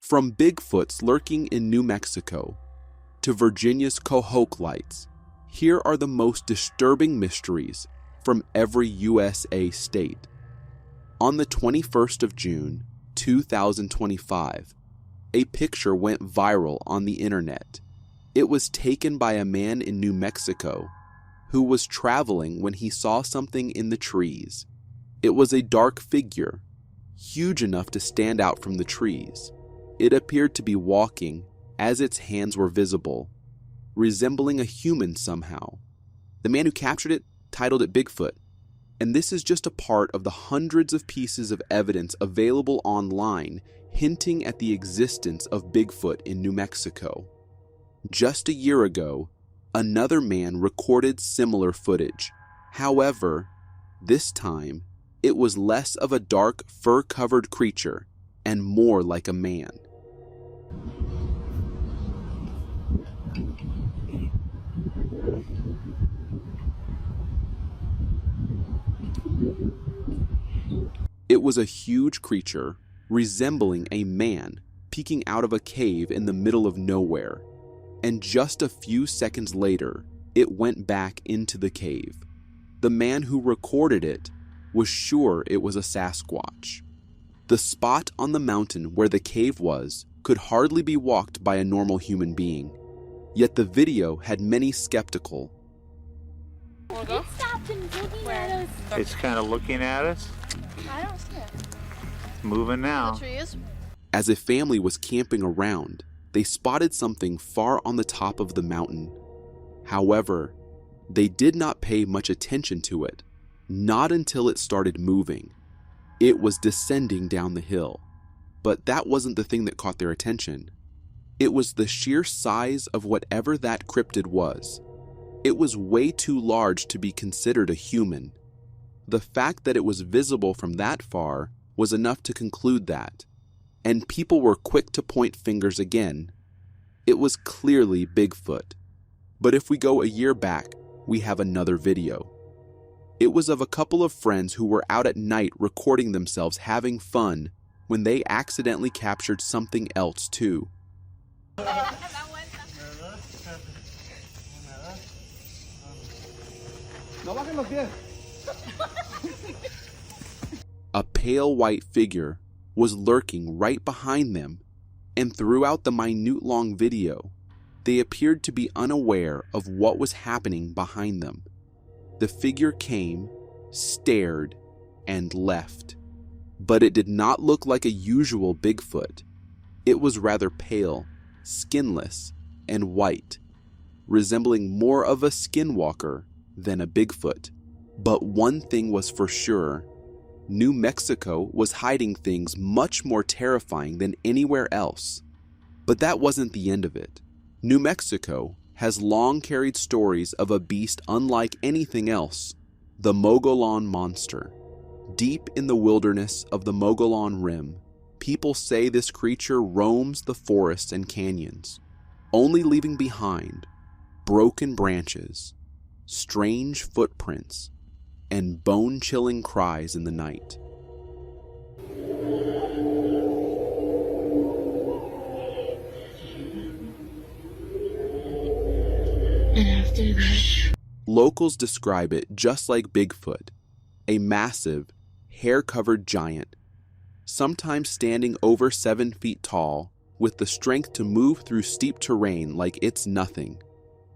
From Bigfoots lurking in New Mexico to Virginia's Cohoe lights, here are the most disturbing mysteries from every USA state. On the 21st of June, 2025, a picture went viral on the internet. It was taken by a man in New Mexico who was traveling when he saw something in the trees. It was a dark figure, huge enough to stand out from the trees. It appeared to be walking, as its hands were visible, resembling a human somehow. The man who captured it titled it Bigfoot, and this is just a part of the hundreds of pieces of evidence available online hinting at the existence of Bigfoot in New Mexico. Just a year ago, another man recorded similar footage. However, this time, it was less of a dark, fur-covered creature and more like a man. It was a huge creature resembling a man peeking out of a cave in the middle of nowhere, and just a few seconds later, it went back into the cave. The man who recorded it was sure it was a Sasquatch. The spot on the mountain where the cave was could hardly be walked by a normal human being, yet the video had many skeptical. It stopped and looking at us. It's kind of looking at us. I don't see it. Moving now. The trees. As a family was camping around, they spotted something far on the top of the mountain. However, they did not pay much attention to it, not until it started moving. It was descending down the hill, but that wasn't the thing that caught their attention. It was the sheer size of whatever that cryptid was. It was way too large to be considered a human. The fact that it was visible from that far was enough to conclude that, and people were quick to point fingers again. It was clearly Bigfoot. But if we go a year back, we have another video. It was of a couple of friends who were out at night recording themselves having fun when they accidentally captured something else too. A pale white figure was lurking right behind them, and throughout the minute-long video, they appeared to be unaware of what was happening behind them. The figure came, stared, and left. But it did not look like a usual Bigfoot. It was rather pale, skinless, and white, resembling more of a skinwalker than a Bigfoot. But one thing was for sure, New Mexico was hiding things much more terrifying than anywhere else. But that wasn't the end of it. New Mexico has long carried stories of a beast unlike anything else, the Mogollon monster. Deep in the wilderness of the Mogollon Rim, people say this creature roams the forests and canyons, only leaving behind broken branches, strange footprints, and bone-chilling cries in the night. And after that, Locals describe it just like Bigfoot, a massive, hair-covered giant, sometimes standing over 7 feet tall, with the strength to move through steep terrain like it's nothing.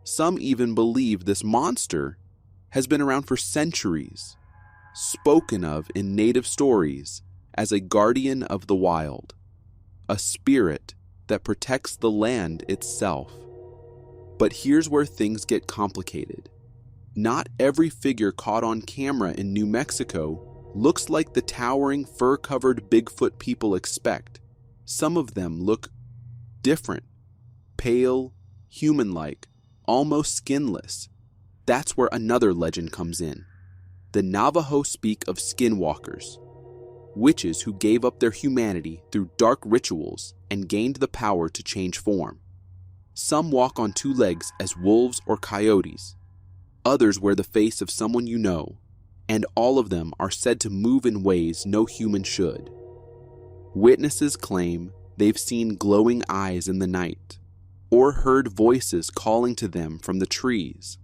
Some even believe this monster has been around for centuries, spoken of in native stories as a guardian of the wild, a spirit that protects the land itself. But here's where things get complicated. Not every figure caught on camera in New Mexico looks like the towering fur-covered Bigfoot people expect. Some of them look different, pale, human-like, almost skinless. That's where another legend comes in. The Navajo speak of skinwalkers, witches who gave up their humanity through dark rituals and gained the power to change form. Some walk on 2 legs as wolves or coyotes. Others wear the face of someone you know, and all of them are said to move in ways no human should. Witnesses claim they've seen glowing eyes in the night, or heard voices calling to them from the trees.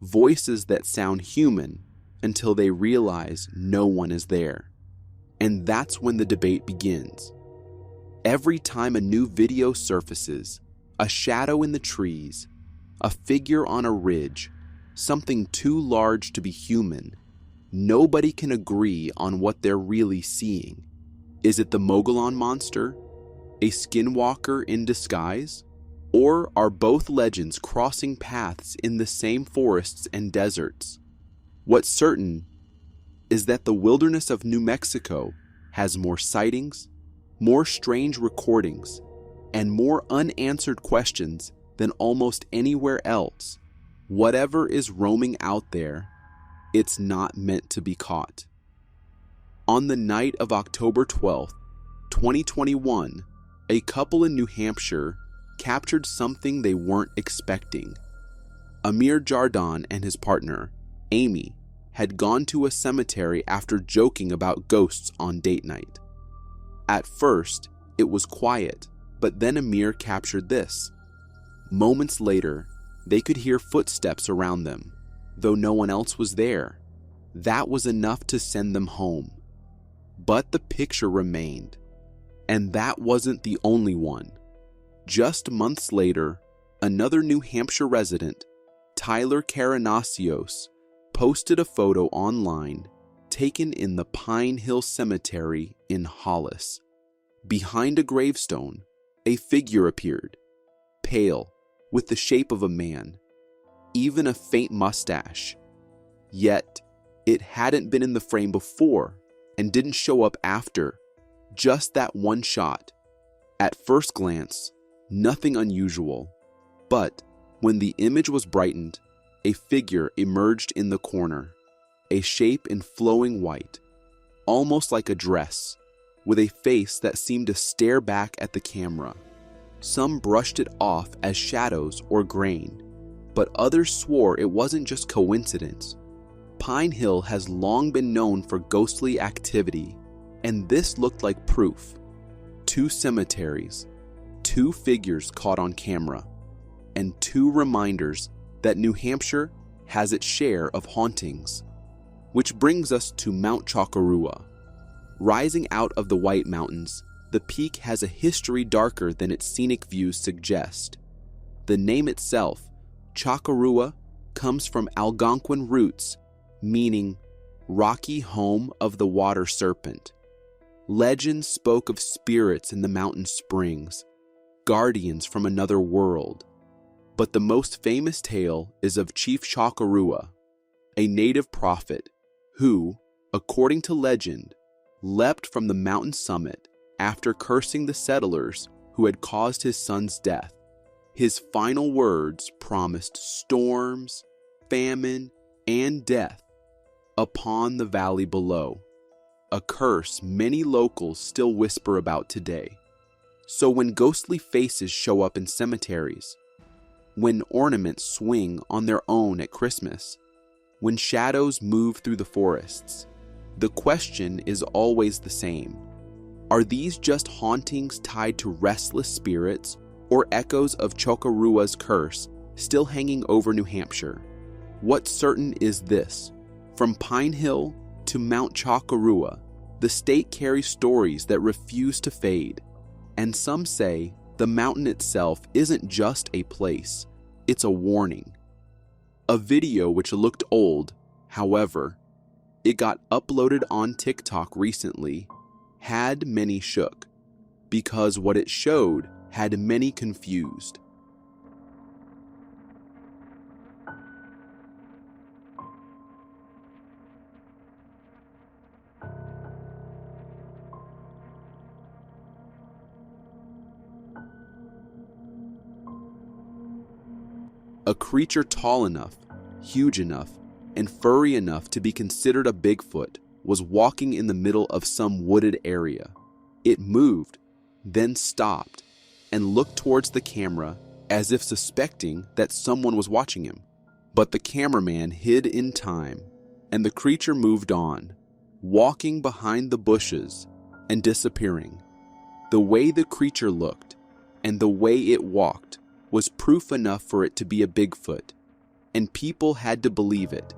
Voices that sound human until they realize no one is there. And that's when the debate begins. Every time a new video surfaces, a shadow in the trees, a figure on a ridge, something too large to be human, nobody can agree on what they're really seeing. Is it the Mogollon monster? A skinwalker in disguise? Or are both legends crossing paths in the same forests and deserts? What's certain is that the wilderness of New Mexico has more sightings, more strange recordings, and more unanswered questions than almost anywhere else. Whatever is roaming out there, it's not meant to be caught. On the night of October 12th, 2021, a couple in New Hampshire captured something they weren't expecting. Amir Jardon and his partner, Amy, had gone to a cemetery after joking about ghosts on date night. At first, it was quiet, but then Amir captured this. Moments later, they could hear footsteps around them, though no one else was there. That was enough to send them home. But the picture remained, and that wasn't the only one. Just months later, another New Hampshire resident, Tyler Karanasios, posted a photo online taken in the Pine Hill Cemetery in Hollis. Behind a gravestone, a figure appeared, pale, with the shape of a man, even a faint mustache. Yet, it hadn't been in the frame before and didn't show up after, just that one shot. At first glance, nothing unusual, but when the image was brightened, a figure emerged in the corner, a shape in flowing white, almost like a dress, with a face that seemed to stare back at the camera. Some brushed it off as shadows or grain, but others swore it wasn't just coincidence. Pine Hill has long been known for ghostly activity, and this looked like proof. 2 cemeteries, 2 figures caught on camera, and 2 reminders that New Hampshire has its share of hauntings. Which brings us to Mount Chocorua. Rising out of the White Mountains, the peak has a history darker than its scenic views suggest. The name itself, Chocorua, comes from Algonquin roots, meaning rocky home of the water serpent. Legends spoke of spirits in the mountain springs, guardians from another world. But the most famous tale is of Chief Chocorua, a native prophet who, according to legend, leapt from the mountain summit after cursing the settlers who had caused his son's death. His final words promised storms, famine, and death upon the valley below, a curse many locals still whisper about today. So when ghostly faces show up in cemeteries, when ornaments swing on their own at Christmas, when shadows move through the forests, the question is always the same. Are these just hauntings tied to restless spirits or echoes of Chocorua's curse still hanging over New Hampshire? What's certain is this: from Pine Hill to Mount Chocorua, the state carries stories that refuse to fade. And some say the mountain itself isn't just a place, it's a warning. A video which looked old, however, it got uploaded on TikTok recently, had many shook, because what it showed had many confused. A creature tall enough, huge enough, and furry enough to be considered a Bigfoot was walking in the middle of some wooded area. It moved, then stopped, and looked towards the camera as if suspecting that someone was watching him. But the cameraman hid in time, and the creature moved on, walking behind the bushes and disappearing. The way the creature looked and the way it walked was proof enough for it to be a Bigfoot, and people had to believe it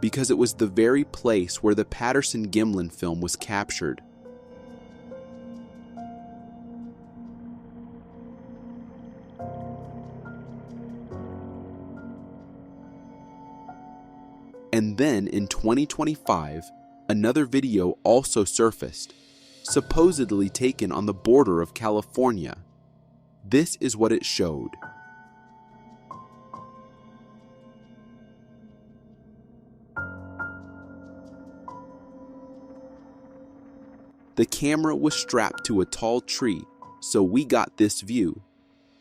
because it was the very place where the Patterson-Gimlin film was captured. And then in 2025, another video also surfaced, supposedly taken on the border of California. This is what it showed. The camera was strapped to a tall tree, so we got this view.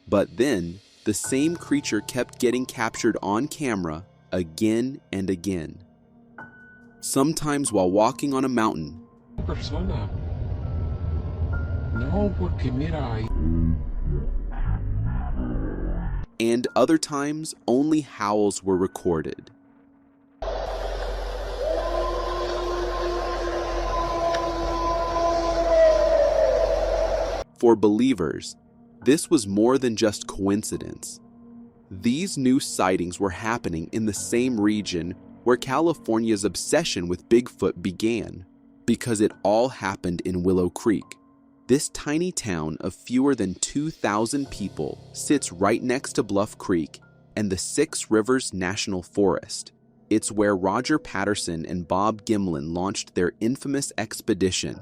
But then, the same creature kept getting captured on camera again and again. Sometimes while walking on a mountain, and other times only howls were recorded. For believers, this was more than just coincidence. These new sightings were happening in the same region where California's obsession with Bigfoot began, because it all happened in Willow Creek. This tiny town of fewer than 2,000 people sits right next to Bluff Creek and the Six Rivers National Forest. It's where Roger Patterson and Bob Gimlin launched their infamous expedition,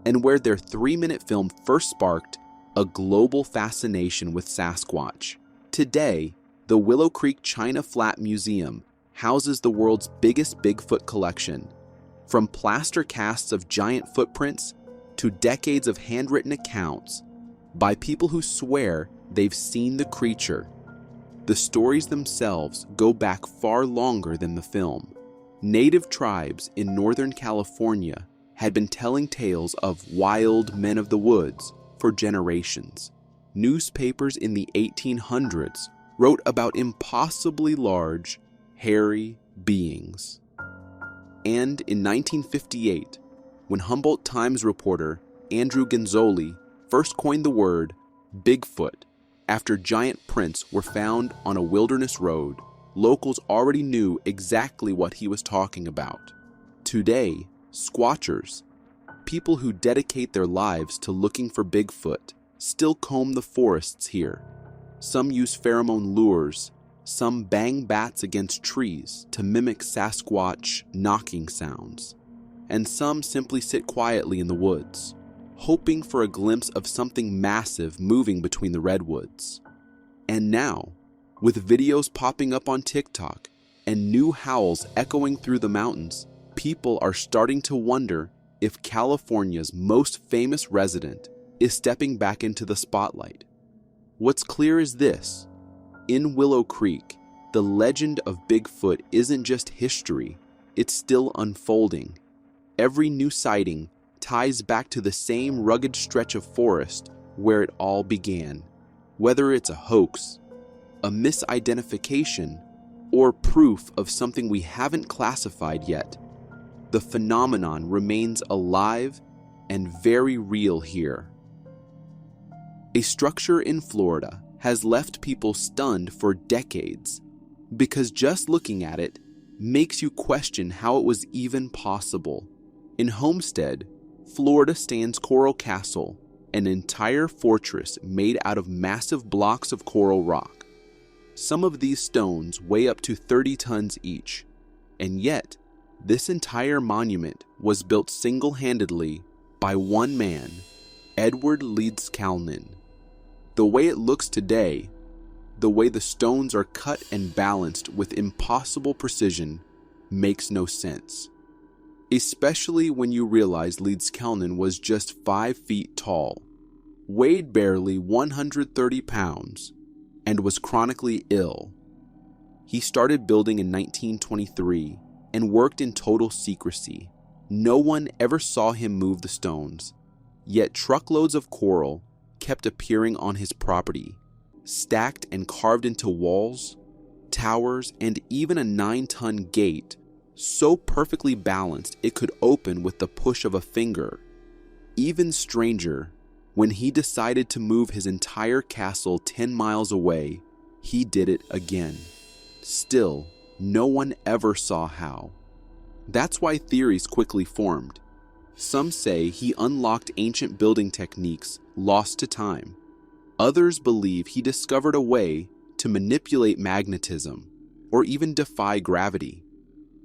and where their 3-minute film first sparked a global fascination with Sasquatch. Today, the Willow Creek China Flat Museum houses the world's biggest Bigfoot collection. From plaster casts of giant footprints to decades of handwritten accounts by people who swear they've seen the creature, the stories themselves go back far longer than the film. Native tribes in Northern California had been telling tales of wild men of the woods for generations. Newspapers in the 1800s wrote about impossibly large, hairy beings. And in 1958, when Humboldt Times reporter Andrew Genzoli first coined the word Bigfoot after giant prints were found on a wilderness road, locals already knew exactly what he was talking about. Today, squatchers, people who dedicate their lives to looking for Bigfoot, still comb the forests here. Some use pheromone lures, some bang bats against trees to mimic Sasquatch knocking sounds, and some simply sit quietly in the woods, hoping for a glimpse of something massive moving between the redwoods. And now, with videos popping up on TikTok and new howls echoing through the mountains, people are starting to wonder if California's most famous resident is stepping back into the spotlight. What's clear is this: in Willow Creek, the legend of Bigfoot isn't just history, it's still unfolding. Every new sighting ties back to the same rugged stretch of forest where it all began. Whether it's a hoax, a misidentification, or proof of something we haven't classified yet, the phenomenon remains alive and very real here. A structure in Florida has left people stunned for decades because just looking at it makes you question how it was even possible. In Homestead, Florida stands Coral Castle, an entire fortress made out of massive blocks of coral rock. Some of these stones weigh up to 30 tons each, and yet this entire monument was built single-handedly by one man, Edward Leedskalnin. The way it looks today, the way the stones are cut and balanced with impossible precision, makes no sense. Especially when you realize Leedskalnin was just 5 feet tall, weighed barely 130 pounds, and was chronically ill. He started building in 1923 and worked in total secrecy. No one ever saw him move the stones, yet truckloads of coral kept appearing on his property, stacked and carved into walls, towers, and even a 9-ton gate, so perfectly balanced it could open with the push of a finger. Even stranger, When he decided to move his entire castle 10 miles away, he did it again. Still, no one ever saw how. That's why theories quickly formed. Some say he unlocked ancient building techniques lost to time. Others believe he discovered a way to manipulate magnetism or even defy gravity.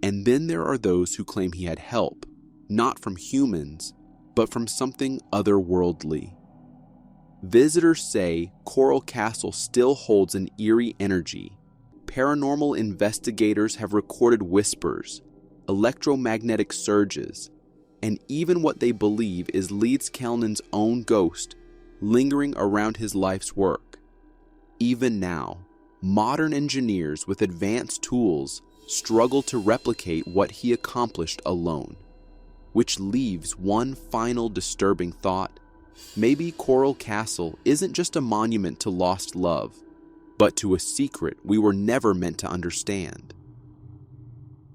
And then there are those who claim he had help, not from humans, but from something otherworldly. Visitors say Coral Castle still holds an eerie energy. Paranormal investigators have recorded whispers, electromagnetic surges, and even what they believe is Leedskalnin's own ghost lingering around his life's work. Even now, modern engineers with advanced tools struggle to replicate what he accomplished alone. Which leaves one final disturbing thought. Maybe Coral Castle isn't just a monument to lost love, but to a secret we were never meant to understand.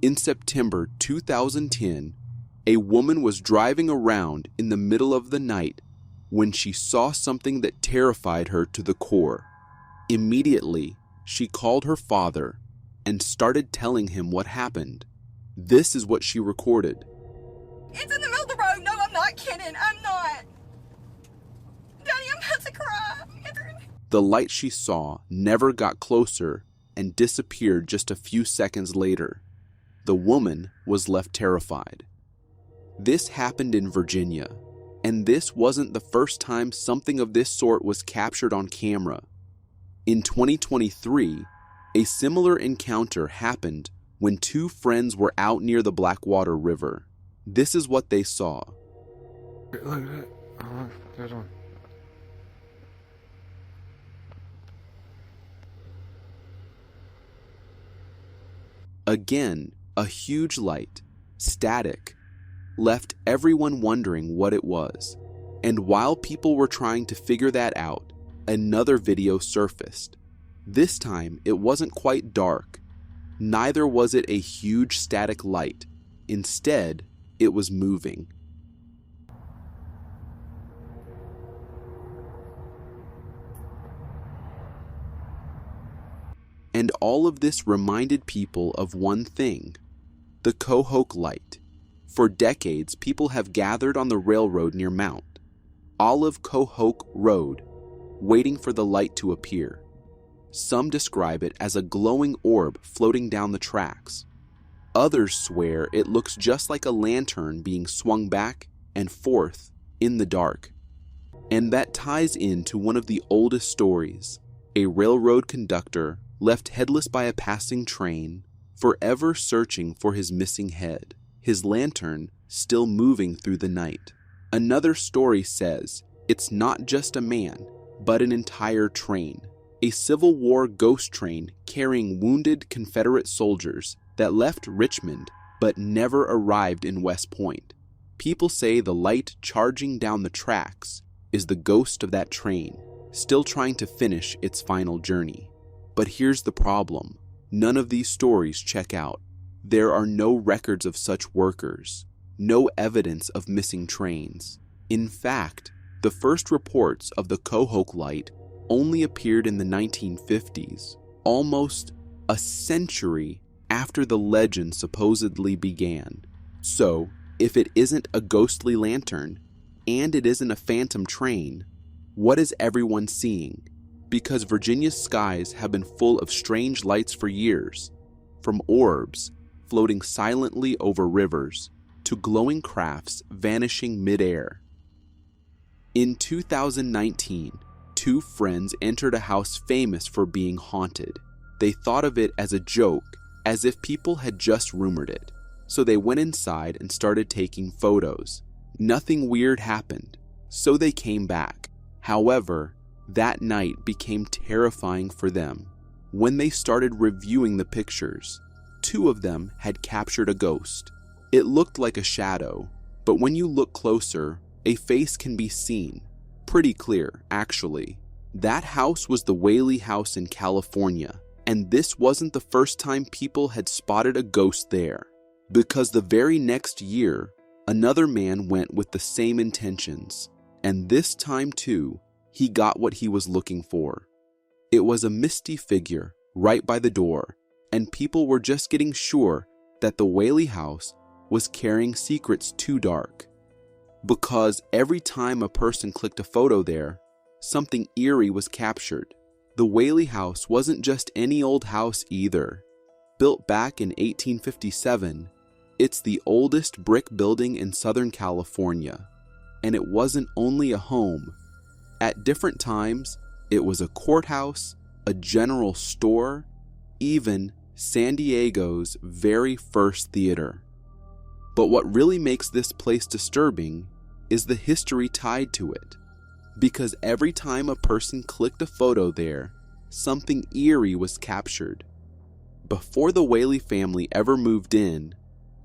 In September 2010, a woman was driving around in the middle of the night when she saw something that terrified her to the core. Immediately, she called her father and started telling him what happened. This is what she recorded. It's in the middle of the road. No, I'm not kidding. I'm not. Daddy, I'm about to cry. The light she saw never got closer and disappeared just a few seconds later. The woman was left terrified. This happened in Virginia, and this wasn't the first time something of this sort was captured on camera. In 2023, a similar encounter happened when two friends were out near the Blackwater River. This is what they saw. Look at that. Oh, there's one. Again, a huge light, static, left everyone wondering what it was. And while people were trying to figure that out, another video surfaced. This time, it wasn't quite dark. Neither was it a huge static light. Instead, it was moving. And all of this reminded people of one thing: the Cohoke light. For decades, people have gathered on the railroad near Mount Olive Cohoke Road, waiting for the light to appear. Some describe it as a glowing orb floating down the tracks. Others swear it looks just like a lantern being swung back and forth in the dark. And that ties into one of the oldest stories: a railroad conductor left headless by a passing train, forever searching for his missing head, his lantern still moving through the night. Another story says it's not just a man, but an entire train, a Civil War ghost train carrying wounded Confederate soldiers that left Richmond but never arrived in West Point. People say the light charging down the tracks is the ghost of that train, still trying to finish its final journey. But here's the problem: none of these stories check out. There are no records of such workers, no evidence of missing trains. In fact, the first reports of the Cohoke light only appeared in the 1950s, almost a century after the legend supposedly began. So, if it isn't a ghostly lantern, and it isn't a phantom train, what is everyone seeing? Because Virginia's skies have been full of strange lights for years, from orbs floating silently over rivers to glowing crafts vanishing midair. In 2019, two friends entered a house famous for being haunted. They thought of it as a joke, as if people had just rumored it. So they went inside and started taking photos. Nothing weird happened, so they came back. However, that night became terrifying for them. When they started reviewing the pictures, two of them had captured a ghost. It looked like a shadow, but when you look closer, a face can be seen. Pretty clear, actually. That house was the Whaley House in California, and this wasn't the first time people had spotted a ghost there, because the very next year, another man went with the same intentions. And this time, too, he got what he was looking for. It was a misty figure right by the door, and people were just getting sure that the Whaley house was carrying secrets too dark. Because every time a person clicked a photo there, something eerie was captured. The Whaley house wasn't just any old house either. Built back in 1857, it's the oldest brick building in Southern California. And it wasn't only a home. At different times, it was a courthouse, a general store, even San Diego's very first theater. But what really makes this place disturbing is the history tied to it. Because every time a person clicked a photo there, something eerie was captured. Before the Whaley family ever moved in,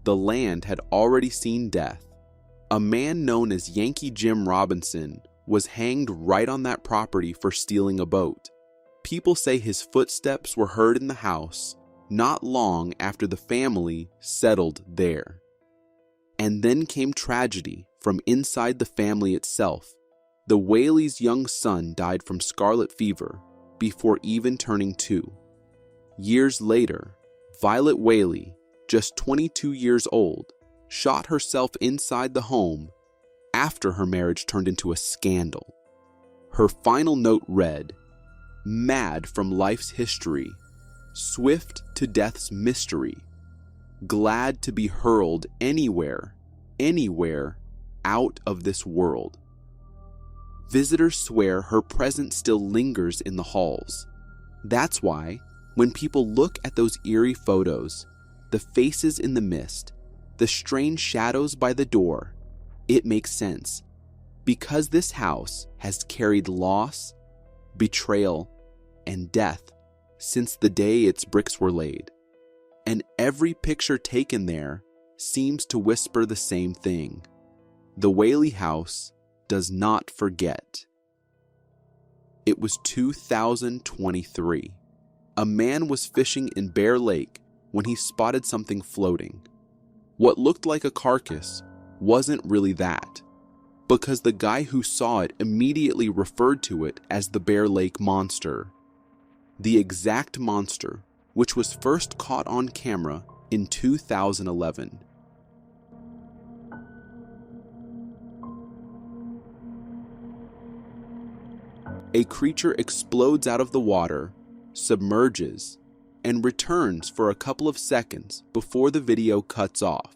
the land had already seen death. A man known as Yankee Jim Robinson was hanged right on that property for stealing a boat. People say his footsteps were heard in the house not long after the family settled there. And then came tragedy from inside the family itself. The Whaley's young son died from scarlet fever before even turning 2. Years later, Violet Whaley, just 22 years old, shot herself inside the home after her marriage turned into a scandal. Her final note read, "Mad from life's history, swift to death's mystery, glad to be hurled anywhere, anywhere out of this world." Visitors swear her presence still lingers in the halls. That's why, when people look at those eerie photos, the faces in the mist, the strange shadows by the door, it makes sense. Because this house has carried loss, betrayal, and death since the day its bricks were laid. And every picture taken there seems to whisper the same thing. The Whaley house does not forget. It was 2023. A man was fishing in Bear Lake when he spotted something floating. What looked like a carcass wasn't really that, because the guy who saw it immediately referred to it as the Bear Lake Monster. The exact monster which was first caught on camera in 2011. A creature explodes out of the water, submerges, and returns for a couple of seconds before the video cuts off.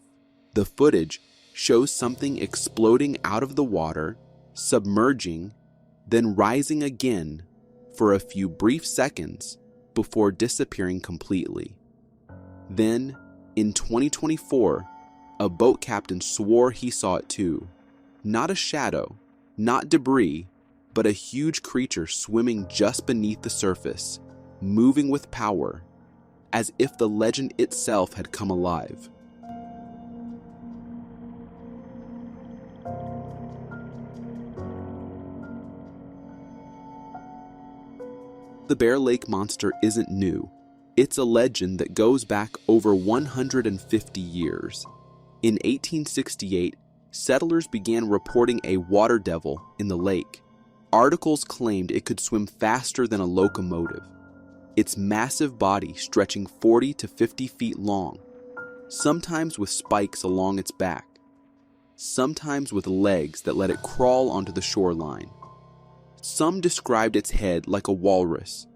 The footage shows something exploding out of the water, submerging, then rising again for a few brief seconds before disappearing completely. Then, in 2024, a boat captain swore he saw it too. Not a shadow, not debris, but a huge creature swimming just beneath the surface, moving with power, as if the legend itself had come alive. The Bear Lake Monster isn't new. It's a legend that goes back over 150 years. In 1868, settlers began reporting a water devil in the lake. Articles claimed it could swim faster than a locomotive, its massive body stretching 40 to 50 feet long, sometimes with spikes along its back, sometimes with legs that let it crawl onto the shoreline. Some described its head like a walrus,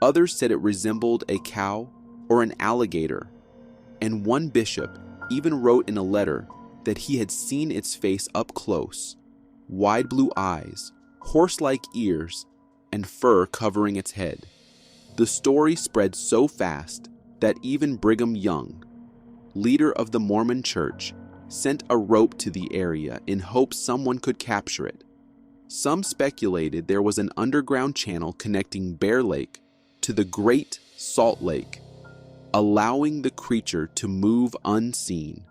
others said it resembled a cow or an alligator, and one bishop even wrote in a letter that he had seen its face up close, wide blue eyes, horse-like ears, and fur covering its head. The story spread so fast that even Brigham Young, leader of the Mormon Church, sent a rope to the area in hopes someone could capture it. Some speculated there was an underground channel connecting Bear Lake to the Great Salt Lake, allowing the creature to move unseen.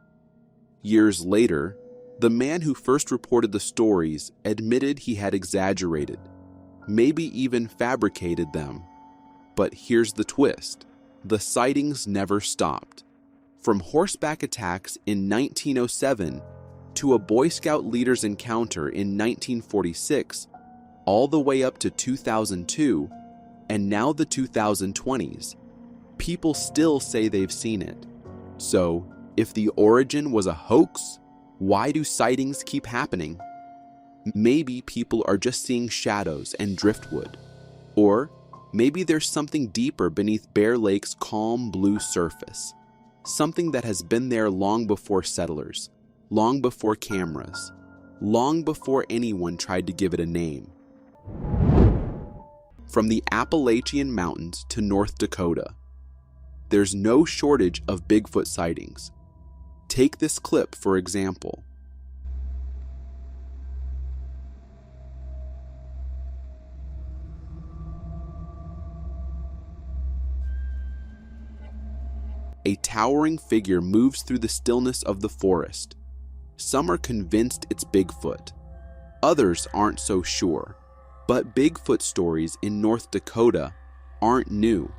Years later, the man who first reported the stories admitted he had exaggerated, maybe even fabricated them. But here's the twist. The sightings never stopped. From horseback attacks in 1907 to a Boy Scout leader's encounter in 1946, all the way up to 2002, and now the 2020s, people still say they've seen it. So, if the origin was a hoax, why do sightings keep happening? Maybe people are just seeing shadows and driftwood. Or maybe there's something deeper beneath Bear Lake's calm blue surface. Something that has been there long before settlers, long before cameras, long before anyone tried to give it a name. From the Appalachian Mountains to North Dakota, there's no shortage of Bigfoot sightings. Take this clip for example. A towering figure moves through the stillness of the forest. Some are convinced it's Bigfoot. Others aren't so sure. But Bigfoot stories in North Dakota aren't new.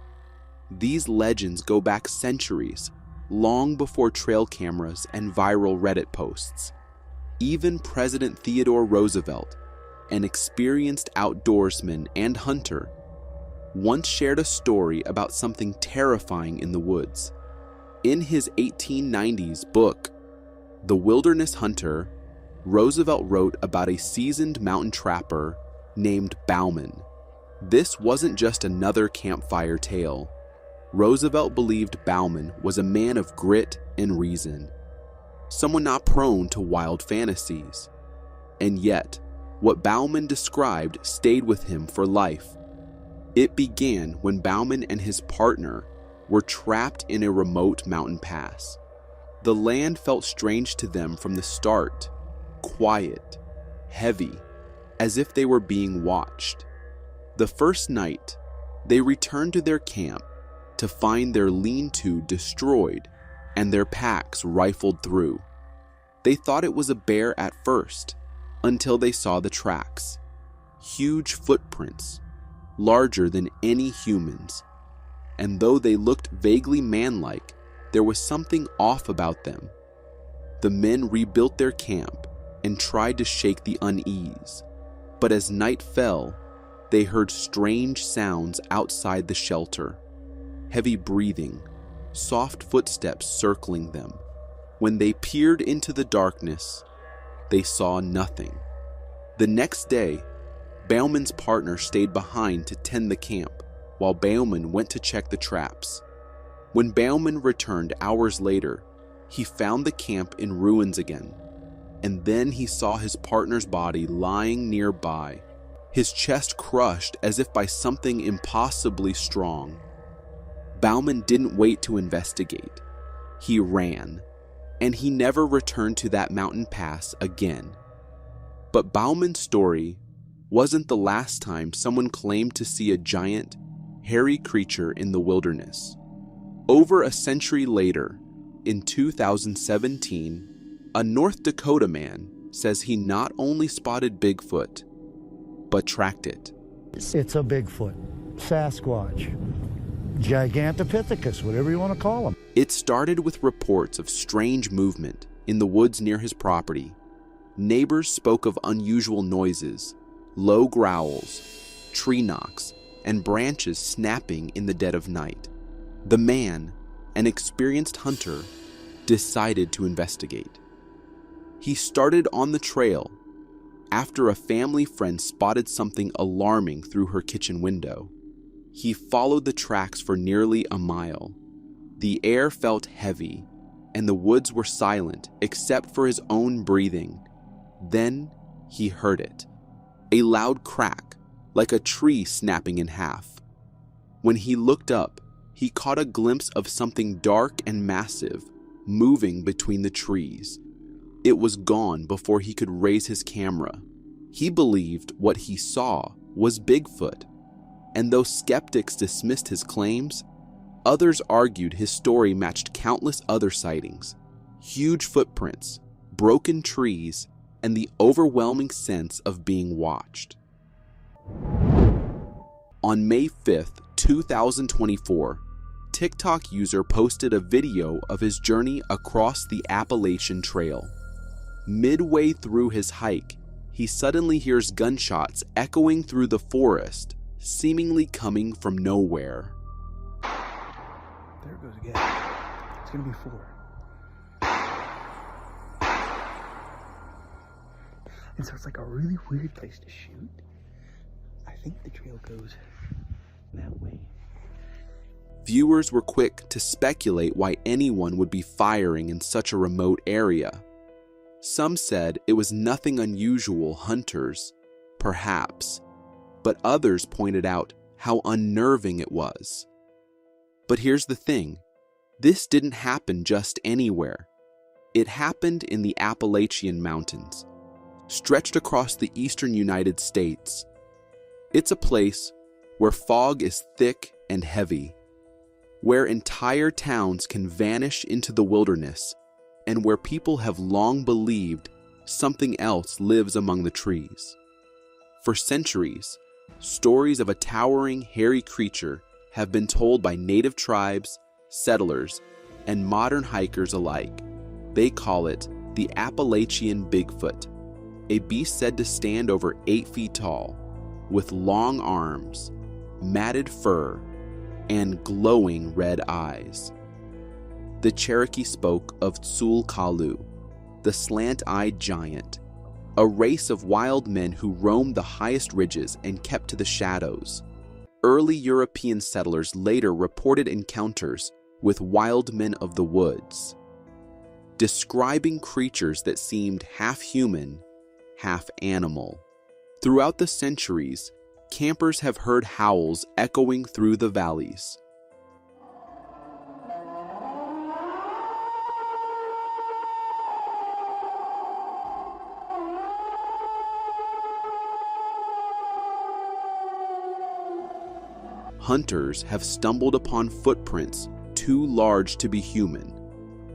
These legends go back centuries, long before trail cameras and viral Reddit posts. Even President Theodore Roosevelt, an experienced outdoorsman and hunter, once shared a story about something terrifying in the woods. In his 1890s book, The Wilderness Hunter, Roosevelt wrote about a seasoned mountain trapper named Bauman. This wasn't just another campfire tale. Roosevelt believed Bauman was a man of grit and reason, someone not prone to wild fantasies. And yet, what Bauman described stayed with him for life. It began when Bauman and his partner were trapped in a remote mountain pass. The land felt strange to them from the start, quiet, heavy, as if they were being watched. The first night, they returned to their camp to find their lean-to destroyed and their packs rifled through. They thought it was a bear at first, until they saw the tracks. Huge footprints, larger than any humans. And though they looked vaguely man-like, there was something off about them. The men rebuilt their camp and tried to shake the unease. But as night fell, they heard strange sounds outside the shelter. Heavy breathing, soft footsteps circling them. When they peered into the darkness, they saw nothing. The next day, Bauman's partner stayed behind to tend the camp, while Bauman went to check the traps. When Bauman returned hours later, he found the camp in ruins again. And then he saw his partner's body lying nearby, his chest crushed as if by something impossibly strong. Bauman didn't wait to investigate. He ran, and he never returned to that mountain pass again. But Bauman's story wasn't the last time someone claimed to see a giant, hairy creature in the wilderness. Over a century later, in 2017, a North Dakota man says he not only spotted Bigfoot, but tracked it. It's a Bigfoot, Sasquatch, Gigantopithecus, whatever you want to call him. It started with reports of strange movement in the woods near his property. Neighbors spoke of unusual noises, low growls, tree knocks, and branches snapping in the dead of night. The man, an experienced hunter, decided to investigate. He started on the trail after a family friend spotted something alarming through her kitchen window. He followed the tracks for nearly a mile. The air felt heavy, and the woods were silent except for his own breathing. Then he heard it. A loud crack, like a tree snapping in half. When he looked up, he caught a glimpse of something dark and massive moving between the trees. It was gone before he could raise his camera. He believed what he saw was Bigfoot, and though skeptics dismissed his claims, others argued his story matched countless other sightings. Huge footprints, broken trees, and the overwhelming sense of being watched. On May 5th, 2024, TikTok user posted a video of his journey across the Appalachian Trail. Midway through his hike, he suddenly hears gunshots echoing through the forest, seemingly coming from nowhere. There it goes again. It's gonna be 4. And so it's like a really weird place to shoot. I think the trail goes that way. Viewers were quick to speculate why anyone would be firing in such a remote area. Some said it was nothing unusual, hunters, perhaps, but others pointed out how unnerving it was. But here's the thing, this didn't happen just anywhere. It happened in the Appalachian Mountains, stretched across the eastern United States. It's a place where fog is thick and heavy, where entire towns can vanish into the wilderness, and where people have long believed something else lives among the trees. For centuries, stories of a towering, hairy creature have been told by native tribes, settlers, and modern hikers alike. They call it the Appalachian Bigfoot, a beast said to stand over 8 feet tall, with long arms, matted fur, and glowing red eyes. The Cherokee spoke of Tsul'kalu', the slant-eyed giant, a race of wild men who roamed the highest ridges and kept to the shadows. Early European settlers later reported encounters with wild men of the woods, describing creatures that seemed half human, half animal. Throughout the centuries, campers have heard howls echoing through the valleys. Hunters have stumbled upon footprints too large to be human,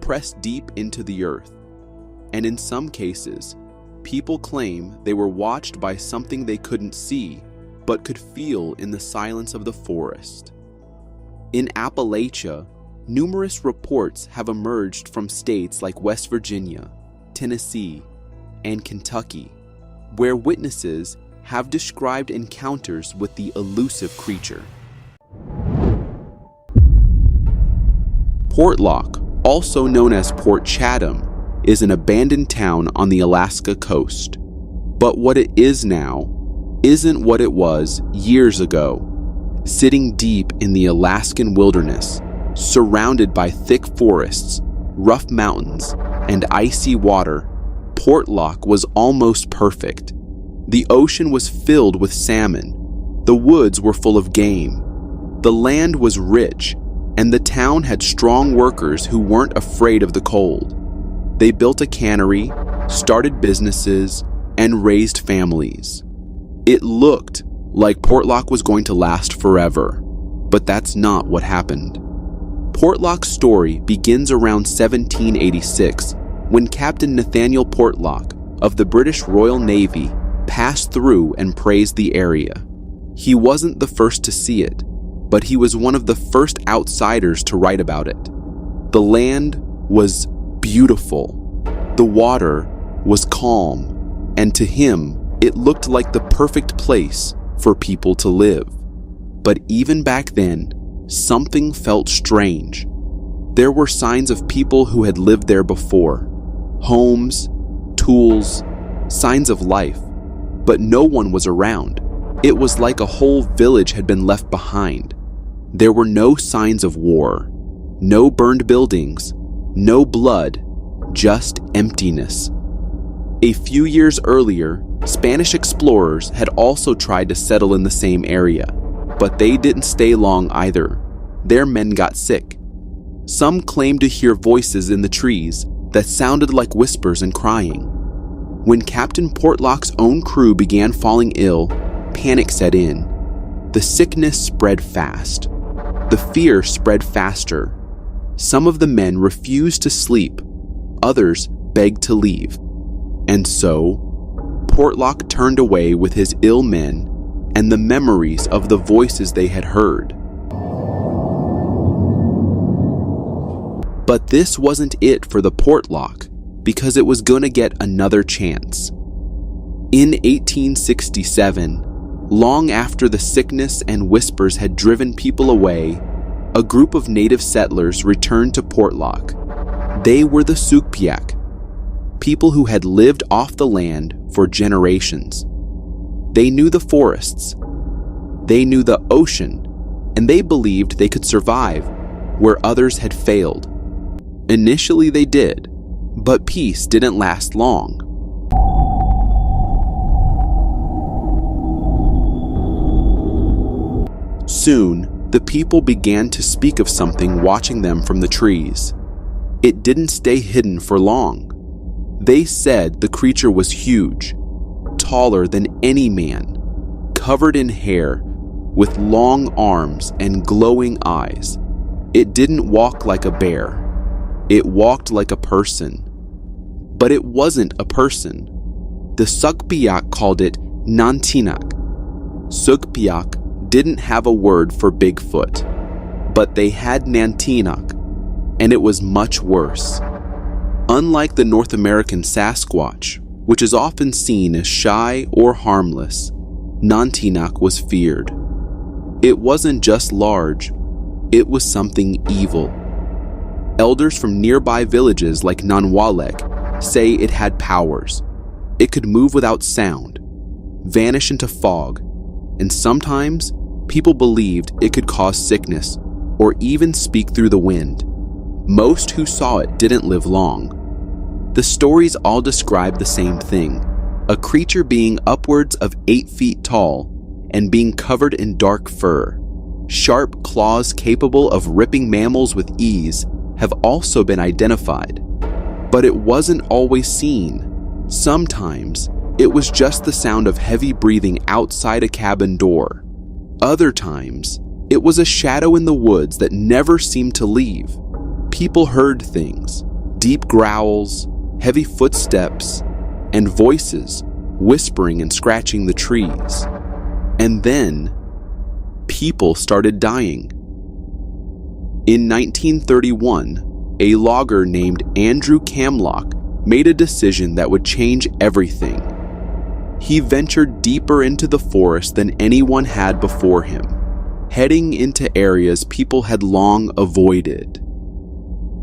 pressed deep into the earth, and in some cases, people claim they were watched by something they couldn't see, but could feel in the silence of the forest. In Appalachia, numerous reports have emerged from states like West Virginia, Tennessee, and Kentucky, where witnesses have described encounters with the elusive creature. Portlock, also known as Port Chatham, is an abandoned town on the Alaska coast. But what it is now isn't what it was years ago. Sitting deep in the Alaskan wilderness, surrounded by thick forests, rough mountains, and icy water, Portlock was almost perfect. The ocean was filled with salmon. The woods were full of game. The land was rich, and the town had strong workers who weren't afraid of the cold. They built a cannery, started businesses, and raised families. It looked like Portlock was going to last forever, but that's not what happened. Portlock's story begins around 1786, when Captain Nathaniel Portlock of the British Royal Navy passed through and praised the area. He wasn't the first to see it, but he was one of the first outsiders to write about it. The land was beautiful. The water was calm, and to him, it looked like the perfect place for people to live. But even back then, something felt strange. There were signs of people who had lived there before. Homes, tools, signs of life. But no one was around. It was like a whole village had been left behind. There were no signs of war, no burned buildings, no blood, just emptiness. A few years earlier, Spanish explorers had also tried to settle in the same area, but they didn't stay long either. Their men got sick. Some claimed to hear voices in the trees that sounded like whispers and crying. When Captain Portlock's own crew began falling ill, panic set in. The sickness spread fast. The fear spread faster. Some of the men refused to sleep. Others begged to leave. And so, Portlock turned away with his ill men and the memories of the voices they had heard. But this wasn't it for the Portlock. because it was gonna get another chance. In 1867, long after the sickness and whispers had driven people away, a group of native settlers returned to Portlock. They were the Sugpiaq, people who had lived off the land for generations. They knew the forests, they knew the ocean, and they believed they could survive where others had failed. Initially they did, but peace didn't last long. Soon, the people began to speak of something watching them from the trees. It didn't stay hidden for long. They said the creature was huge, taller than any man, covered in hair, with long arms and glowing eyes. It didn't walk like a bear. It walked like a person. But it wasn't a person. The Sugpiaq called it Nantinak. Sugpiaq didn't have a word for Bigfoot, but they had Nantinak, and it was much worse. Unlike the North American Sasquatch, which is often seen as shy or harmless, Nantinak was feared. It wasn't just large, it was something evil. Elders from nearby villages like Nanwalek say it had powers. It could move without sound, vanish into fog, and sometimes people believed it could cause sickness or even speak through the wind. Most who saw it didn't live long. The stories all describe the same thing, a creature being upwards of 8 feet tall and being covered in dark fur. Sharp claws capable of ripping mammals with ease have also been identified. But it wasn't always seen. Sometimes it was just the sound of heavy breathing outside a cabin door. Other times, it was a shadow in the woods that never seemed to leave. People heard things, deep growls, heavy footsteps, and voices whispering and scratching the trees. And then, people started dying. In 1931, a logger named Andrew Camlock made a decision that would change everything. He ventured deeper into the forest than anyone had before him, heading into areas people had long avoided.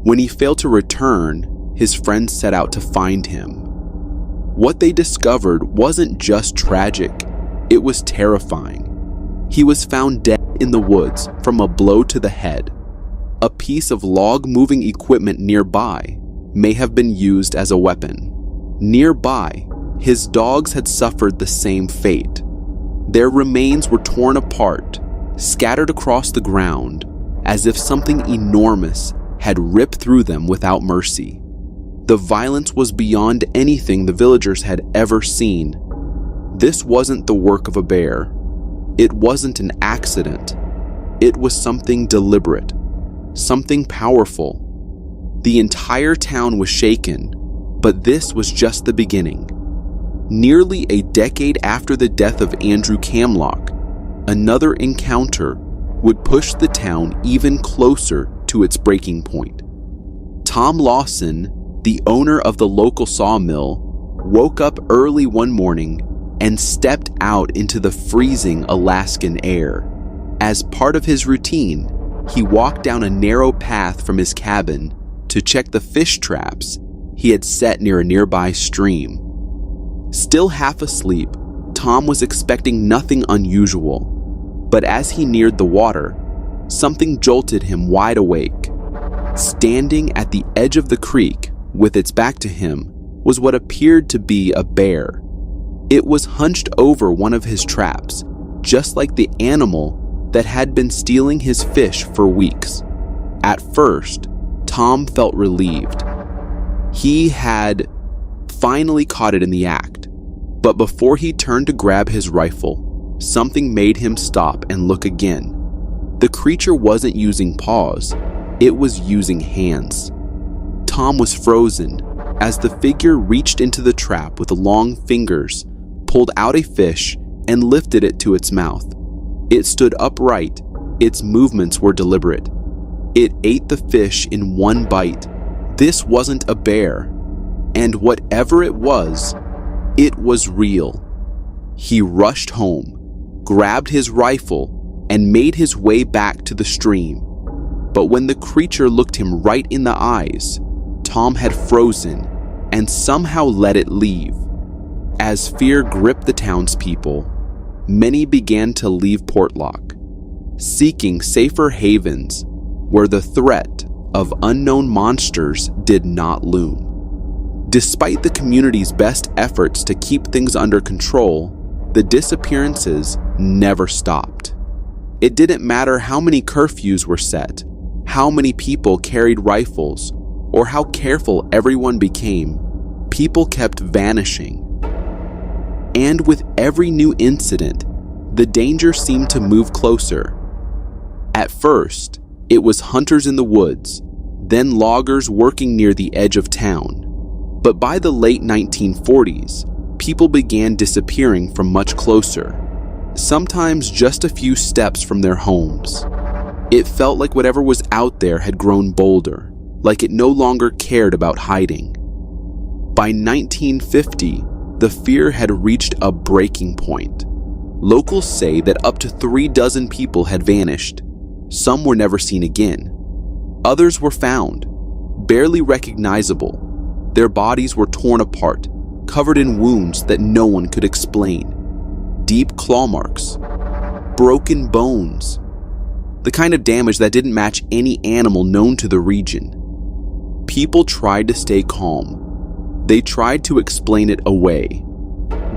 When he failed to return, his friends set out to find him. What they discovered wasn't just tragic, it was terrifying. He was found dead in the woods from a blow to the head. A piece of log-moving equipment nearby may have been used as a weapon. Nearby, his dogs had suffered the same fate. Their remains were torn apart, scattered across the ground, as if something enormous had ripped through them without mercy. The violence was beyond anything the villagers had ever seen. This wasn't the work of a bear. It wasn't an accident. It was something deliberate, something powerful. The entire town was shaken, but this was just the beginning. Nearly a decade after the death of Andrew Camlock, another encounter would push the town even closer to its breaking point. Tom Lawson, the owner of the local sawmill, woke up early one morning and stepped out into the freezing Alaskan air. As part of his routine, he walked down a narrow path from his cabin to check the fish traps he had set near a nearby stream. Still half asleep, Tom was expecting nothing unusual, but as he neared the water, something jolted him wide awake. Standing at the edge of the creek, with its back to him, was what appeared to be a bear. It was hunched over one of his traps, just like the animal that had been stealing his fish for weeks. At first, Tom felt relieved. He had finally caught it in the act, but before he turned to grab his rifle, something made him stop and look again. The creature wasn't using paws, it was using hands. Tom was frozen as the figure reached into the trap with long fingers, pulled out a fish, and lifted it to its mouth. It stood upright, its movements were deliberate. It ate the fish in one bite. This wasn't a bear. And whatever it was real. He rushed home, grabbed his rifle, and made his way back to the stream. But when the creature looked him right in the eyes, Tom had frozen and somehow let it leave. As fear gripped the townspeople, many began to leave Portlock, seeking safer havens where the threat of unknown monsters did not loom. Despite the community's best efforts to keep things under control, the disappearances never stopped. It didn't matter how many curfews were set, how many people carried rifles, or how careful everyone became, people kept vanishing. And with every new incident, the danger seemed to move closer. At first, it was hunters in the woods, then loggers working near the edge of town. But by the late 1940s, people began disappearing from much closer, sometimes just a few steps from their homes. It felt like whatever was out there had grown bolder, like it no longer cared about hiding. By 1950, the fear had reached a breaking point. Locals say that up to 36 people had vanished. Some were never seen again. Others were found, barely recognizable. Their bodies were torn apart, covered in wounds that no one could explain. Deep claw marks, broken bones, the kind of damage that didn't match any animal known to the region. People tried to stay calm. They tried to explain it away.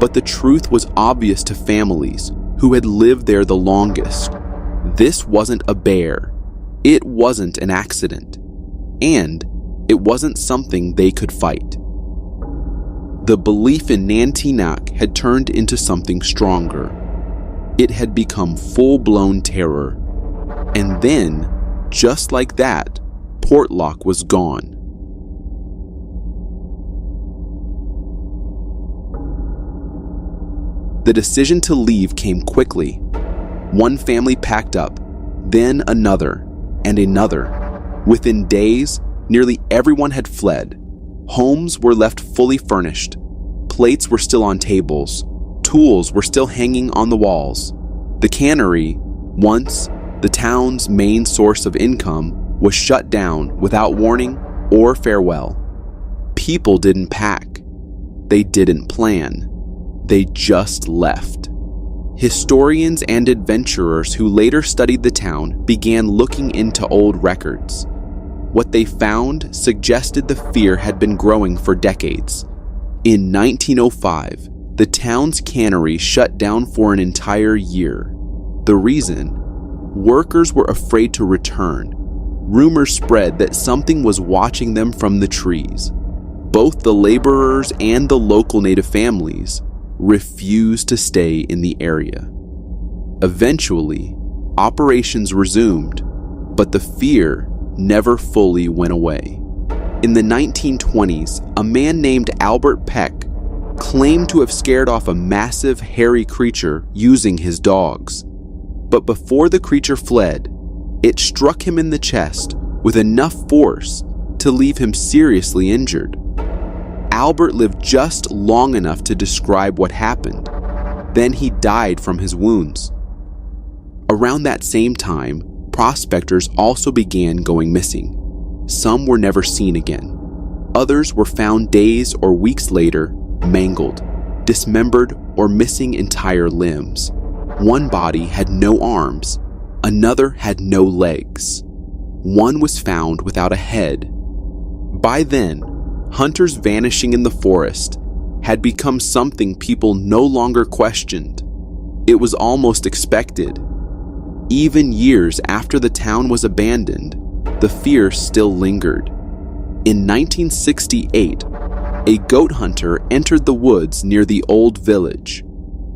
But the truth was obvious to families who had lived there the longest. This wasn't a bear. It wasn't an accident. And it wasn't something they could fight. The belief in Nantinak had turned into something stronger. It had become full-blown terror. And then, just like that, Portlock was gone. The decision to leave came quickly. One family packed up, then another, and another. Within days, nearly everyone had fled. Homes were left fully furnished. Plates were still on tables. Tools were still hanging on the walls. The cannery, once the town's main source of income, was shut down without warning or farewell. People didn't pack. They didn't plan. They just left. Historians and adventurers who later studied the town began looking into old records. What they found suggested the fear had been growing for decades. In 1905, the town's cannery shut down for an entire year. The reason? Workers were afraid to return. Rumors spread that something was watching them from the trees. Both the laborers and the local native families refused to stay in the area. Eventually, operations resumed, but the fear never fully went away. In the 1920s, a man named Albert Peck claimed to have scared off a massive, hairy creature using his dogs. But before the creature fled, it struck him in the chest with enough force to leave him seriously injured. Albert lived just long enough to describe what happened. Then he died from his wounds. Around that same time, prospectors also began going missing. Some were never seen again. Others were found days or weeks later, mangled, dismembered, or missing entire limbs. One body had no arms, another had no legs. One was found without a head. By then, hunters vanishing in the forest had become something people no longer questioned. It was almost expected. Even years after the town was abandoned, the fear still lingered. In 1968, a goat hunter entered the woods near the old village.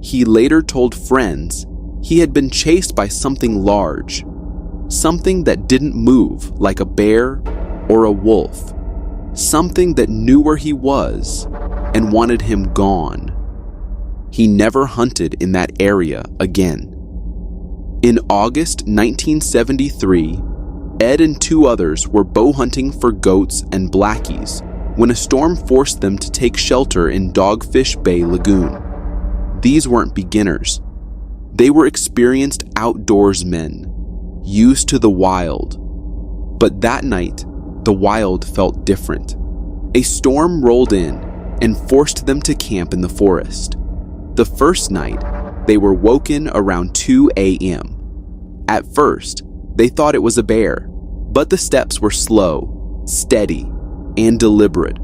He later told friends he had been chased by something large, something that didn't move like a bear or a wolf, something that knew where he was and wanted him gone. He never hunted in that area again. In August 1973, Ed and two others were bow hunting for goats and blackies when a storm forced them to take shelter in Dogfish Bay Lagoon. These weren't beginners. They were experienced outdoorsmen, used to the wild. But that night, the wild felt different. A storm rolled in and forced them to camp in the forest. The first night, they were woken around 2 a.m. At first, they thought it was a bear, but the steps were slow, steady, and deliberate,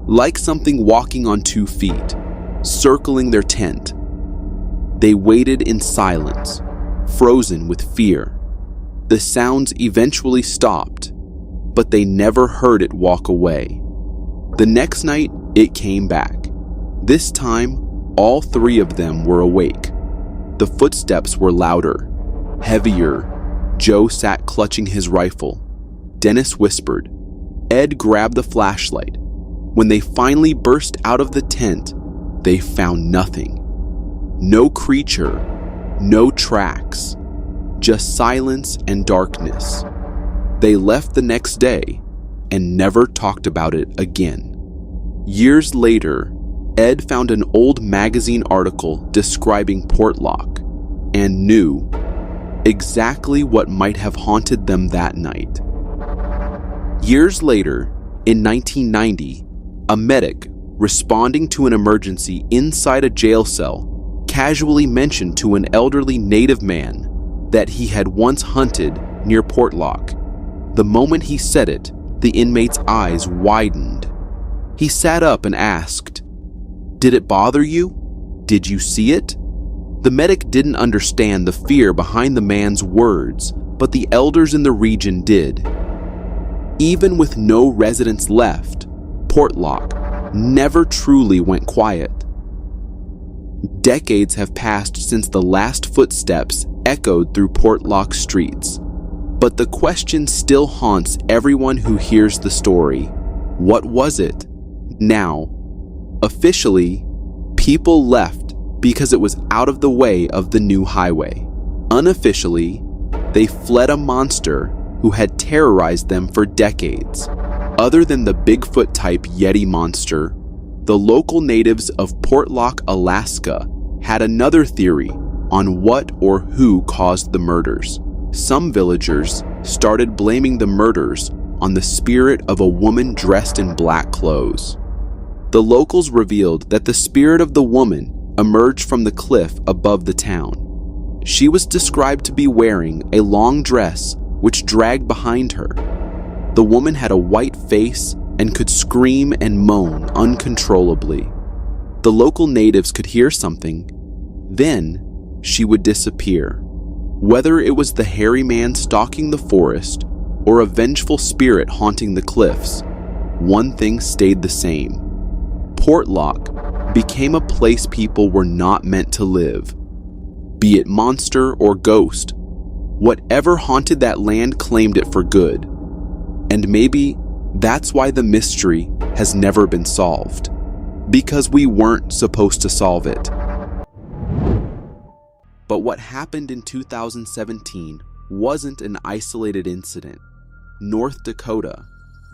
like something walking on 2 feet, circling their tent. They waited in silence, frozen with fear. The sounds eventually stopped, but they never heard it walk away. The next night, it came back. This time, all 3 of them were awake. The footsteps were louder, heavier. Joe sat clutching his rifle. Dennis whispered. Ed grabbed the flashlight. When they finally burst out of the tent, they found nothing. No creature, no tracks, just silence and darkness. They left the next day and never talked about it again. Years later, Ed found an old magazine article describing Portlock and knew exactly what might have haunted them that night. Years later, in 1990, a medic responding to an emergency inside a jail cell casually mentioned to an elderly native man that he had once hunted near Portlock. The moment he said it, the inmate's eyes widened. He sat up and asked, "Did it bother you? Did you see it?" The medic didn't understand the fear behind the man's words, but the elders in the region did. Even with no residents left, Portlock never truly went quiet. Decades have passed since the last footsteps echoed through Portlock streets, but the question still haunts everyone who hears the story. What was it? Now, officially, people left because it was out of the way of the new highway. Unofficially, they fled a monster who had terrorized them for decades. Other than the Bigfoot-type Yeti monster, the local natives of Portlock, Alaska, had another theory on what or who caused the murders. Some villagers started blaming the murders on the spirit of a woman dressed in black clothes. The locals revealed that the spirit of the woman emerged from the cliff above the town. She was described to be wearing a long dress which dragged behind her. The woman had a white face and could scream and moan uncontrollably. The local natives could hear something. Then she would disappear. Whether it was the hairy man stalking the forest or a vengeful spirit haunting the cliffs, one thing stayed the same. Portlock became a place people were not meant to live. Be it monster or ghost, whatever haunted that land claimed it for good. And maybe that's why the mystery has never been solved. Because we weren't supposed to solve it. But what happened in 2017 wasn't an isolated incident. North Dakota,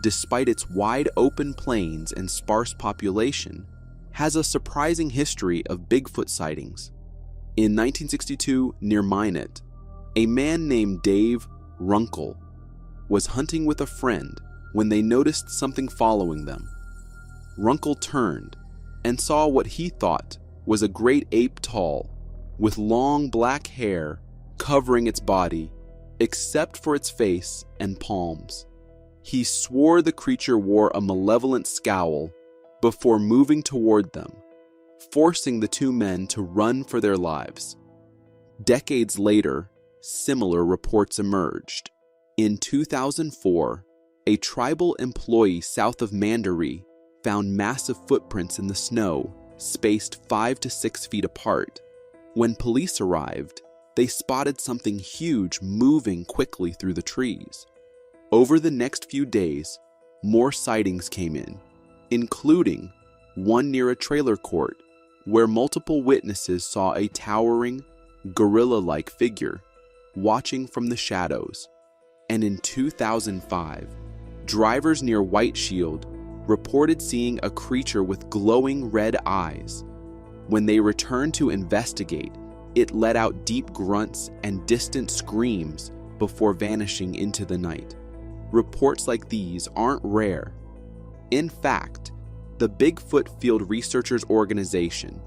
despite its wide open plains and sparse population, has a surprising history of Bigfoot sightings. In 1962, near Minot, a man named Dave Runkle was hunting with a friend when they noticed something following them. Runkle turned and saw what he thought was a great ape tall, with long black hair covering its body, except for its face and palms. He swore the creature wore a malevolent scowl before moving toward them, forcing the 2 men to run for their lives. Decades later, similar reports emerged. In 2004, a tribal employee south of Mandaree found massive footprints in the snow, spaced 5 to 6 feet apart. When police arrived, they spotted something huge moving quickly through the trees. Over the next few days, more sightings came in, including one near a trailer court where multiple witnesses saw a towering, gorilla-like figure watching from the shadows. And in 2005, drivers near White Shield reported seeing a creature with glowing red eyes. When they returned to investigate, it let out deep grunts and distant screams before vanishing into the night. Reports like these aren't rare. In fact, the Bigfoot Field Researchers Organization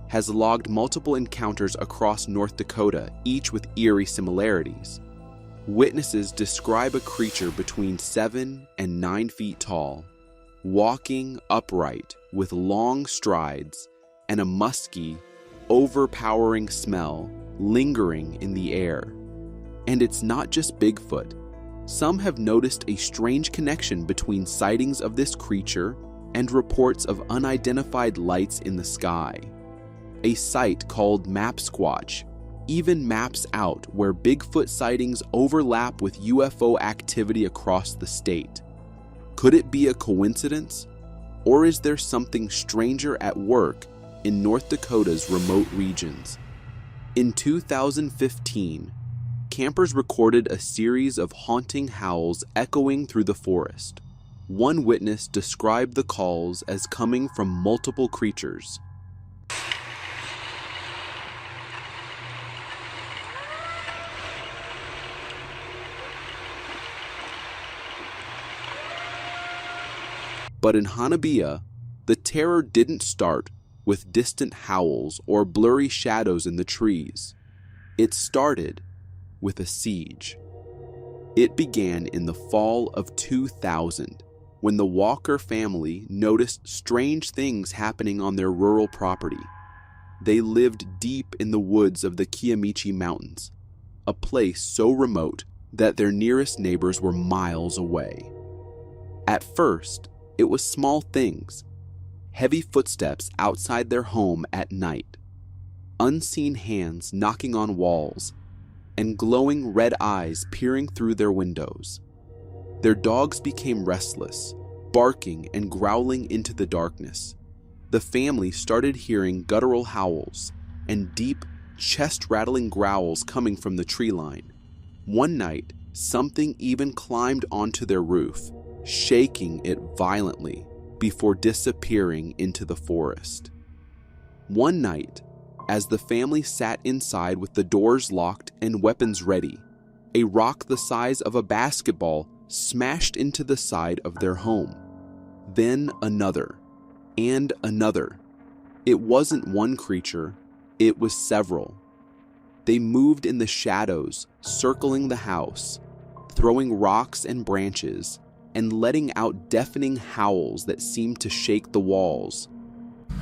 has logged multiple encounters across North Dakota, each with eerie similarities. Witnesses describe a creature between 7 and 9 feet tall, walking upright with long strides and a musky, overpowering smell lingering in the air. And it's not just Bigfoot. Some have noticed a strange connection between sightings of this creature and reports of unidentified lights in the sky. A site called MapSquatch even maps out where Bigfoot sightings overlap with UFO activity across the state. Could it be a coincidence? Or is there something stranger at work in North Dakota's remote regions? In 2015, campers recorded a series of haunting howls echoing through the forest. One witness described the calls as coming from multiple creatures. But in Hanabia, the terror didn't start with distant howls or blurry shadows in the trees. It started with a siege. It began in the fall of 2000, when the Walker family noticed strange things happening on their rural property. They lived deep in the woods of the Kiamichi Mountains, a place so remote that their nearest neighbors were miles away. At first, it was small things: heavy footsteps outside their home at night, unseen hands knocking on walls, and glowing red eyes peering through their windows. Their dogs became restless, barking and growling into the darkness. The family started hearing guttural howls and deep, chest-rattling growls coming from the tree line. One night, something even climbed onto their roof, shaking it violently before disappearing into the forest. One night, as the family sat inside with the doors locked and weapons ready, a rock the size of a basketball smashed into the side of their home. Then another, and another. It wasn't one creature, it was several. They moved in the shadows, circling the house, throwing rocks and branches, and letting out deafening howls that seemed to shake the walls.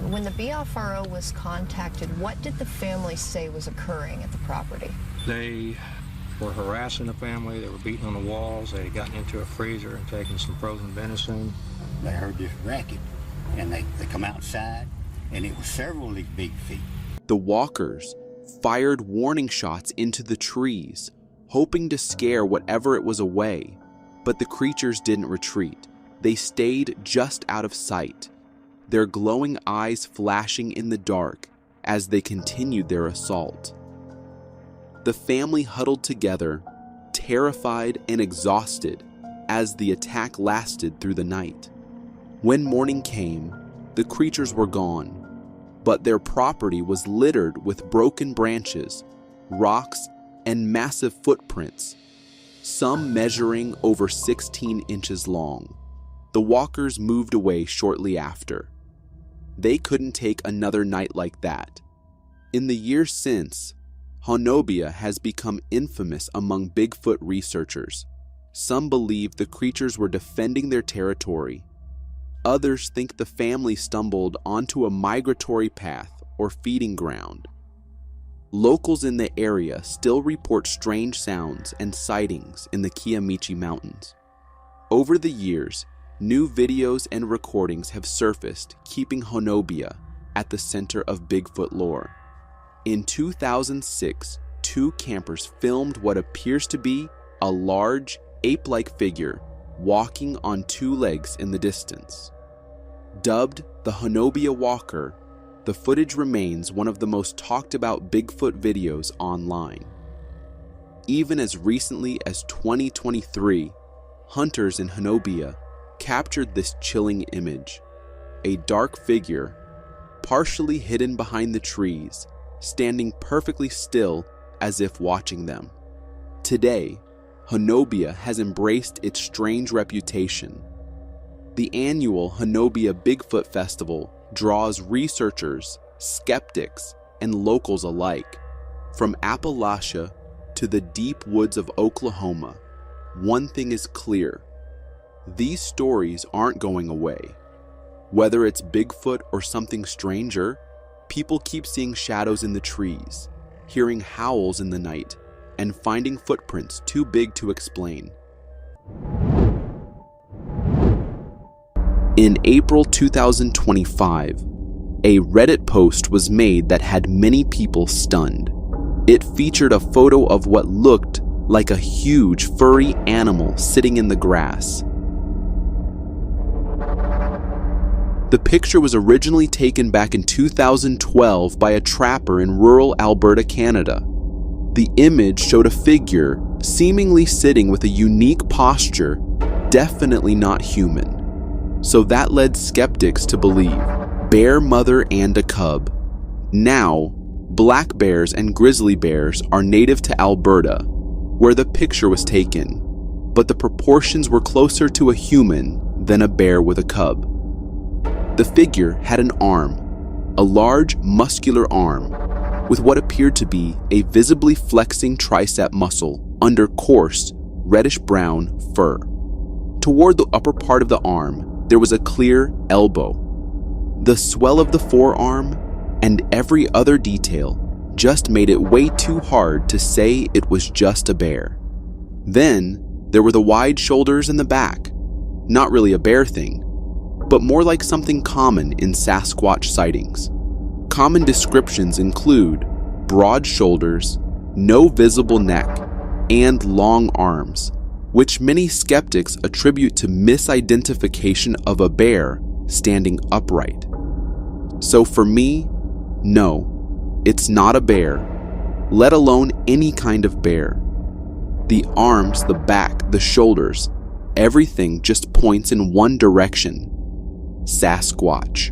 When the BFRO was contacted, what did the family say was occurring at the property? They were harassing the family. They were beating on the walls. They had gotten into a freezer and taken some frozen venison. They heard this racket, and they come outside, and it was several of these big feet. The walkers fired warning shots into the trees, hoping to scare whatever it was away. But the creatures didn't retreat. They stayed just out of sight, their glowing eyes flashing in the dark as they continued their assault. The family huddled together, terrified and exhausted, as the attack lasted through the night. When morning came, the creatures were gone, but their property was littered with broken branches, rocks, and massive footprints, some measuring over 16 inches long. The walkers moved away shortly after. They couldn't take another night like that. In the years since, Hanobia has become infamous among Bigfoot researchers. Some believe the creatures were defending their territory. Others think the family stumbled onto a migratory path or feeding ground. Locals in the area still report strange sounds and sightings in the Kiamichi Mountains. Over the years, new videos and recordings have surfaced, keeping Hanobia at the center of Bigfoot lore. In 2006, 2 campers filmed what appears to be a large, ape-like figure walking on 2 legs in the distance. Dubbed the Hanobia Walker, the footage remains one of the most talked about Bigfoot videos online. Even as recently as 2023, hunters in Hanobia captured this chilling image. A dark figure, partially hidden behind the trees, standing perfectly still as if watching them. Today, Honobia has embraced its strange reputation. The annual Honobia Bigfoot Festival draws researchers, skeptics, and locals alike. From Appalachia to the deep woods of Oklahoma, one thing is clear: these stories aren't going away. Whether it's Bigfoot or something stranger, people keep seeing shadows in the trees, hearing howls in the night, and finding footprints too big to explain. In April 2025, a Reddit post was made that had many people stunned. It featured a photo of what looked like a huge furry animal sitting in the grass. The picture was originally taken back in 2012 by a trapper in rural Alberta, Canada. The image showed a figure seemingly sitting with a unique posture, definitely not human. So that led skeptics to believe bear mother and a cub. Now, black bears and grizzly bears are native to Alberta, where the picture was taken, but the proportions were closer to a human than a bear with a cub. The figure had an arm, a large muscular arm, with what appeared to be a visibly flexing tricep muscle under coarse, reddish-brown fur. Toward the upper part of the arm, there was a clear elbow. The swell of the forearm and every other detail just made it way too hard to say it was just a bear. Then, there were the wide shoulders and the back. Not really a bear thing, but more like something common in Sasquatch sightings. Common descriptions include broad shoulders, no visible neck, and long arms, which many skeptics attribute to misidentification of a bear standing upright. So for me, no, it's not a bear, let alone any kind of bear. The arms, the back, the shoulders, everything just points in one direction: Sasquatch.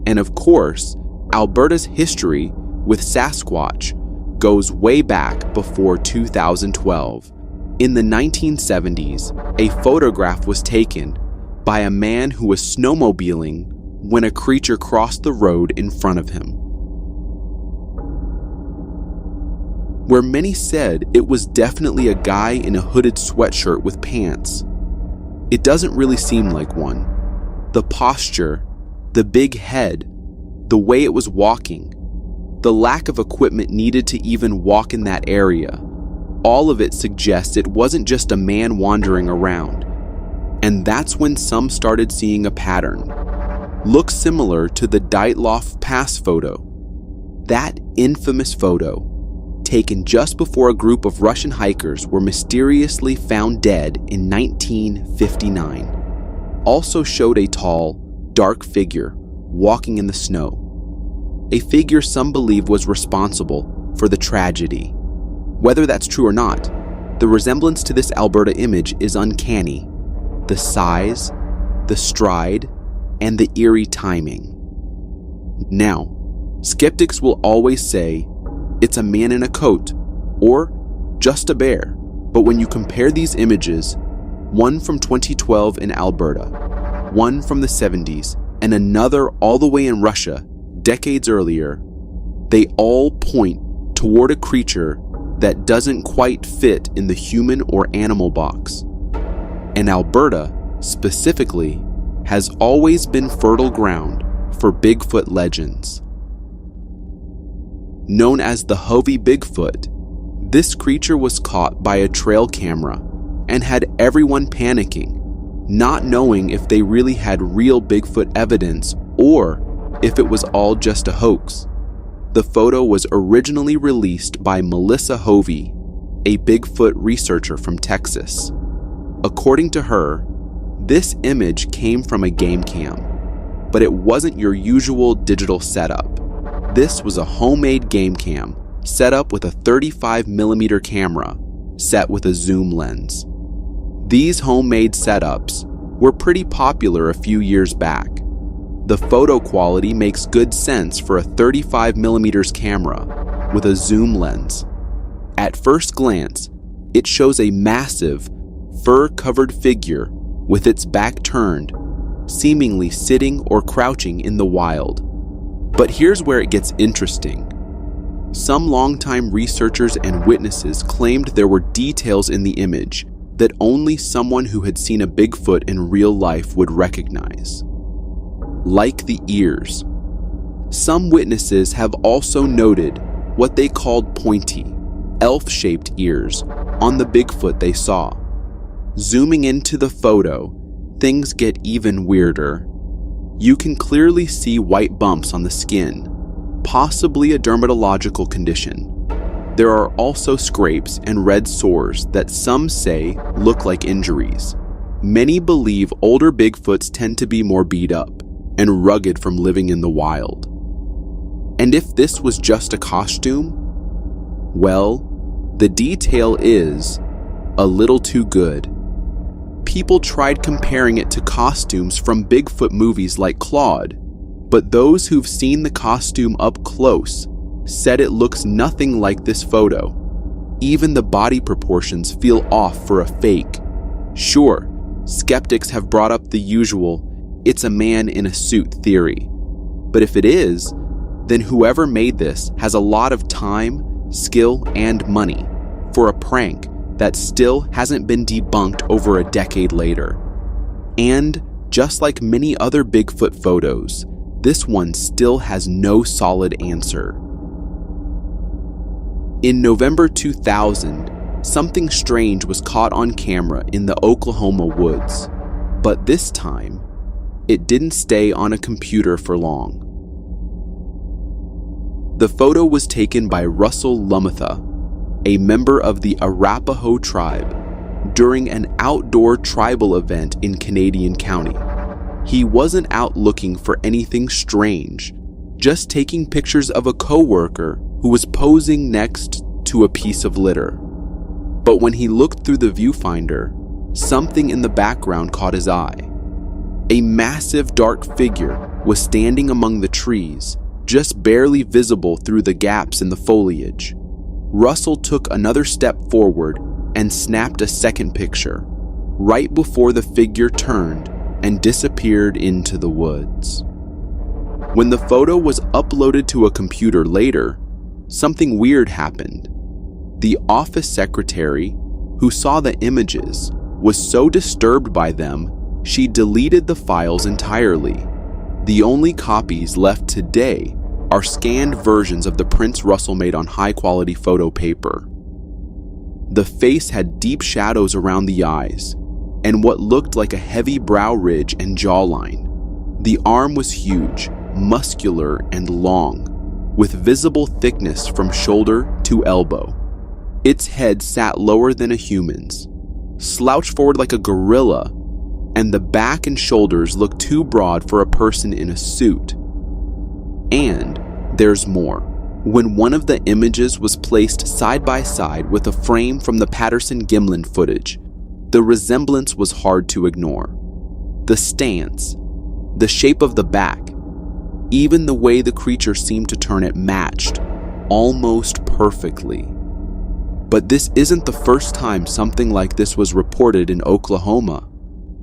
And of course, Alberta's history with Sasquatch goes way back before 2012. In the 1970s, a photograph was taken by a man who was snowmobiling when a creature crossed the road in front of him. Where many said it was definitely a guy in a hooded sweatshirt with pants, it doesn't really seem like one. The posture, the big head, the way it was walking, the lack of equipment needed to even walk in that area, all of it suggests it wasn't just a man wandering around. And that's when some started seeing a pattern. Looks similar to the Dietlof Pass photo. That infamous photo, taken just before a group of Russian hikers were mysteriously found dead in 1959, also showed a tall, dark figure walking in the snow. A figure some believe was responsible for the tragedy. Whether that's true or not, the resemblance to this Alberta image is uncanny. The size, the stride, and the eerie timing. Now, skeptics will always say it's a man in a coat or just a bear, but when you compare these images, one from 2012 in Alberta, one from the 70s, and another all the way in Russia decades earlier, they all point toward a creature that doesn't quite fit in the human or animal box. And Alberta, specifically, has always been fertile ground for Bigfoot legends. Known as the Hovey Bigfoot, this creature was caught by a trail camera and had everyone panicking, not knowing if they really had real Bigfoot evidence or if it was all just a hoax. The photo was originally released by Melissa Hovey, a Bigfoot researcher from Texas. According to her, this image came from a game cam, but it wasn't your usual digital setup. This was a homemade game cam set up with a 35mm camera set with a zoom lens. These homemade setups were pretty popular a few years back. The photo quality makes good sense for a 35mm camera with a zoom lens. At first glance, it shows a massive, fur-covered figure with its back turned, seemingly sitting or crouching in the wild. But here's where it gets interesting. Some longtime researchers and witnesses claimed there were details in the image that only someone who had seen a Bigfoot in real life would recognize. Like the ears. Some witnesses have also noted what they called pointy, elf-shaped ears on the Bigfoot they saw. Zooming into the photo, things get even weirder. You can clearly see white bumps on the skin, possibly a dermatological condition. There are also scrapes and red sores that some say look like injuries. Many believe older Bigfoots tend to be more beat up and rugged from living in the wild. And if this was just a costume, well, the detail is a little too good. People tried comparing it to costumes from Bigfoot movies like Claude, but those who've seen the costume up close said it looks nothing like this photo. Even the body proportions feel off for a fake. Sure, skeptics have brought up the usual, it's a man in a suit theory. But if it is, then whoever made this has a lot of time, skill, and money for a prank that still hasn't been debunked over a decade later. And just like many other Bigfoot photos, this one still has no solid answer. In November 2000, something strange was caught on camera in the Oklahoma woods, but this time, it didn't stay on a computer for long. The photo was taken by Russell Lumatha, a member of the Arapaho tribe, during an outdoor tribal event in Canadian County. He wasn't out looking for anything strange, just taking pictures of a coworker who was posing next to a piece of litter. But when he looked through the viewfinder, something in the background caught his eye. A massive dark figure was standing among the trees, just barely visible through the gaps in the foliage. Russell took another step forward and snapped a second picture, right before the figure turned and disappeared into the woods. When the photo was uploaded to a computer later, something weird happened. The office secretary, who saw the images, was so disturbed by them, she deleted the files entirely. The only copies left today are scanned versions of the prints Russell made on high-quality photo paper. The face had deep shadows around the eyes, and what looked like a heavy brow ridge and jawline. The arm was huge, muscular, and long, with visible thickness from shoulder to elbow. Its head sat lower than a human's, slouched forward like a gorilla, and the back and shoulders looked too broad for a person in a suit. And there's more. When one of the images was placed side by side with a frame from the Patterson-Gimlin footage, the resemblance was hard to ignore. The stance, the shape of the back, even the way the creature seemed to turn it matched, almost perfectly. But this isn't the first time something like this was reported in Oklahoma.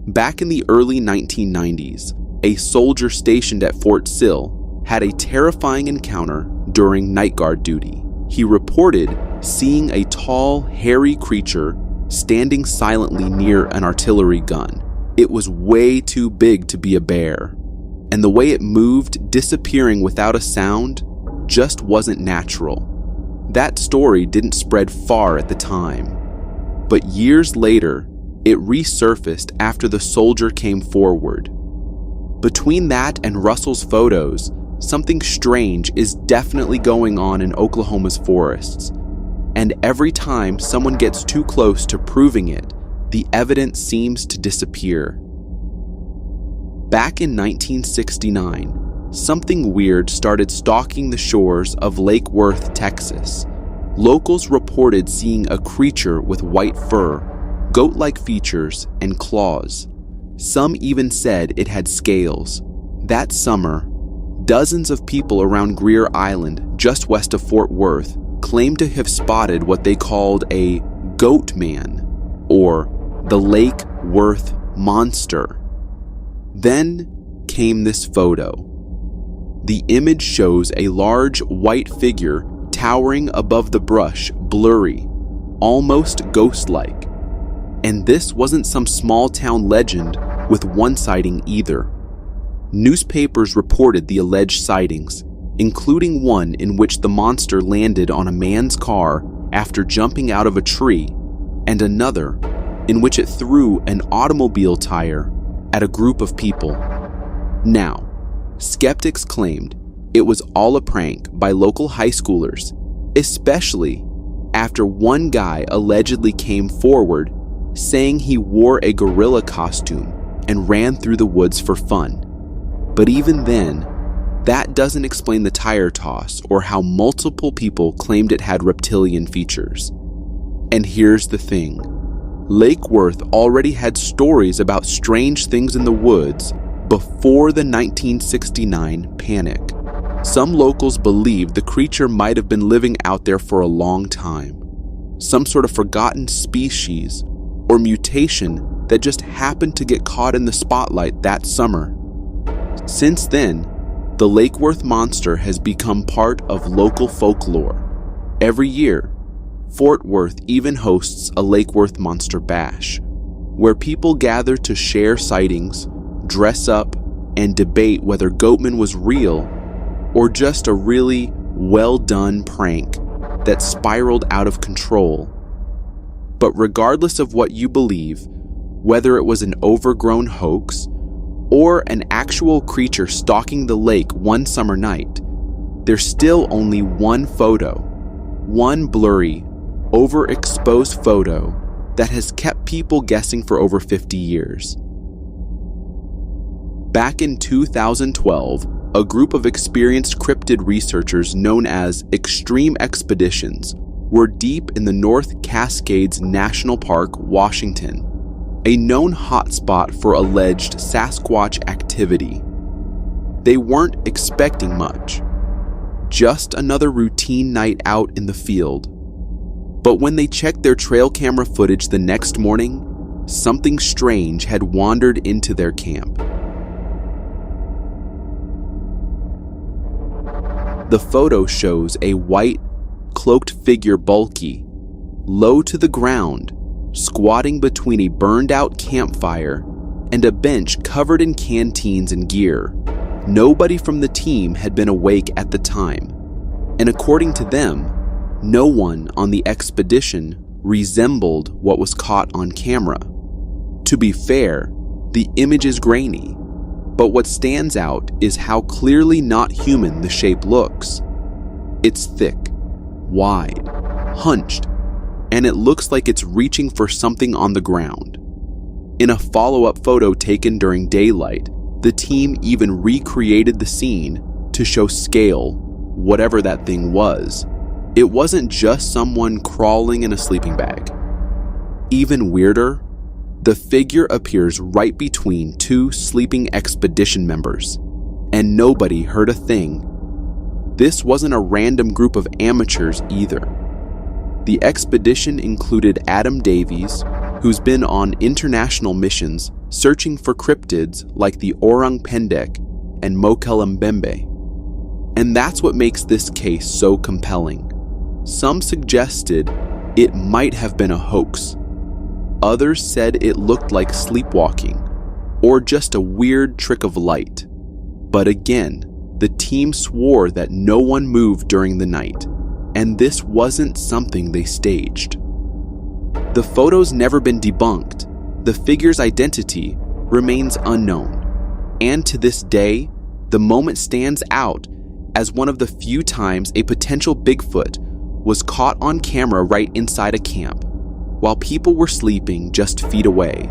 Back in the early 1990s, a soldier stationed at Fort Sill had a terrifying encounter during night guard duty. He reported seeing a tall, hairy creature standing silently near an artillery gun. It was way too big to be a bear, and the way it moved, disappearing without a sound, just wasn't natural. That story didn't spread far at the time, but years later, it resurfaced after the soldier came forward. Between that and Russell's photos, something strange is definitely going on in Oklahoma's forests, and every time someone gets too close to proving it, the evidence seems to disappear. Back in 1969, something weird started stalking the shores of Lake Worth, Texas. Locals reported seeing a creature with white fur, goat-like features, and claws. Some even said it had scales. That summer, dozens of people around Greer Island, just west of Fort Worth, claimed to have spotted what they called a goat man, or the Lake Worth monster. Then came this photo. The image shows a large white figure towering above the brush, blurry, almost ghost-like. And this wasn't some small-town legend with one sighting either. Newspapers reported the alleged sightings, including one in which the monster landed on a man's car after jumping out of a tree, and another in which it threw an automobile tire at a group of people. Now, skeptics claimed it was all a prank by local high schoolers, especially after one guy allegedly came forward saying he wore a gorilla costume and ran through the woods for fun. But even then, that doesn't explain the tire toss or how multiple people claimed it had reptilian features. And here's the thing. Lake Worth already had stories about strange things in the woods before the 1969 panic. Some locals believed the creature might have been living out there for a long time, some sort of forgotten species or mutation that just happened to get caught in the spotlight that summer. Since then, the Lake Worth monster has become part of local folklore. Every year, Fort Worth even hosts a Lake Worth Monster Bash, where people gather to share sightings, dress up, and debate whether Goatman was real or just a really well-done prank that spiraled out of control. But regardless of what you believe, whether it was an overgrown hoax or an actual creature stalking the lake one summer night, there's still only one photo, one blurry, overexposed photo that has kept people guessing for over 50 years. Back in 2012, a group of experienced cryptid researchers known as Extreme Expeditions were deep in the North Cascades National Park, Washington, a known hotspot for alleged Sasquatch activity. They weren't expecting much, just another routine night out in the field. But when they checked their trail camera footage the next morning, something strange had wandered into their camp. The photo shows a white, cloaked figure bulky, low to the ground, squatting between a burned-out campfire and a bench covered in canteens and gear. Nobody from the team had been awake at the time, and according to them, no one on the expedition resembled what was caught on camera. To be fair, the image is grainy, but what stands out is how clearly not human the shape looks. It's thick, wide, hunched, and it looks like it's reaching for something on the ground. In a follow-up photo taken during daylight, the team even recreated the scene to show scale, whatever that thing was. It wasn't just someone crawling in a sleeping bag. Even weirder, the figure appears right between two sleeping expedition members, and nobody heard a thing. This wasn't a random group of amateurs either. The expedition included Adam Davies, who's been on international missions searching for cryptids like the Orang Pendek and Mokelambembe. And that's what makes this case so compelling. Some suggested it might have been a hoax. Others said it looked like sleepwalking or just a weird trick of light. But again, the team swore that no one moved during the night, and this wasn't something they staged. The photo's never been debunked. The figure's identity remains unknown, and to this day, the moment stands out as one of the few times a potential Bigfoot was caught on camera right inside a camp, while people were sleeping just feet away.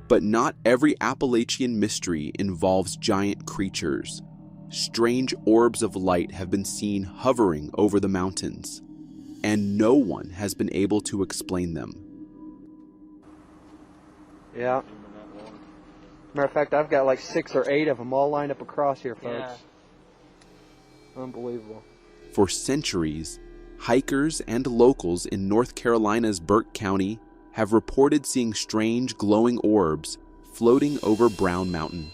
But not every Appalachian mystery involves giant creatures. Strange orbs of light have been seen hovering over the mountains, and no one has been able to explain them. Yeah. Matter of fact, I've got like 6 or 8 of them all lined up across here, folks. Yeah. Unbelievable. For centuries, hikers and locals in North Carolina's Burke County have reported seeing strange glowing orbs floating over Brown Mountain.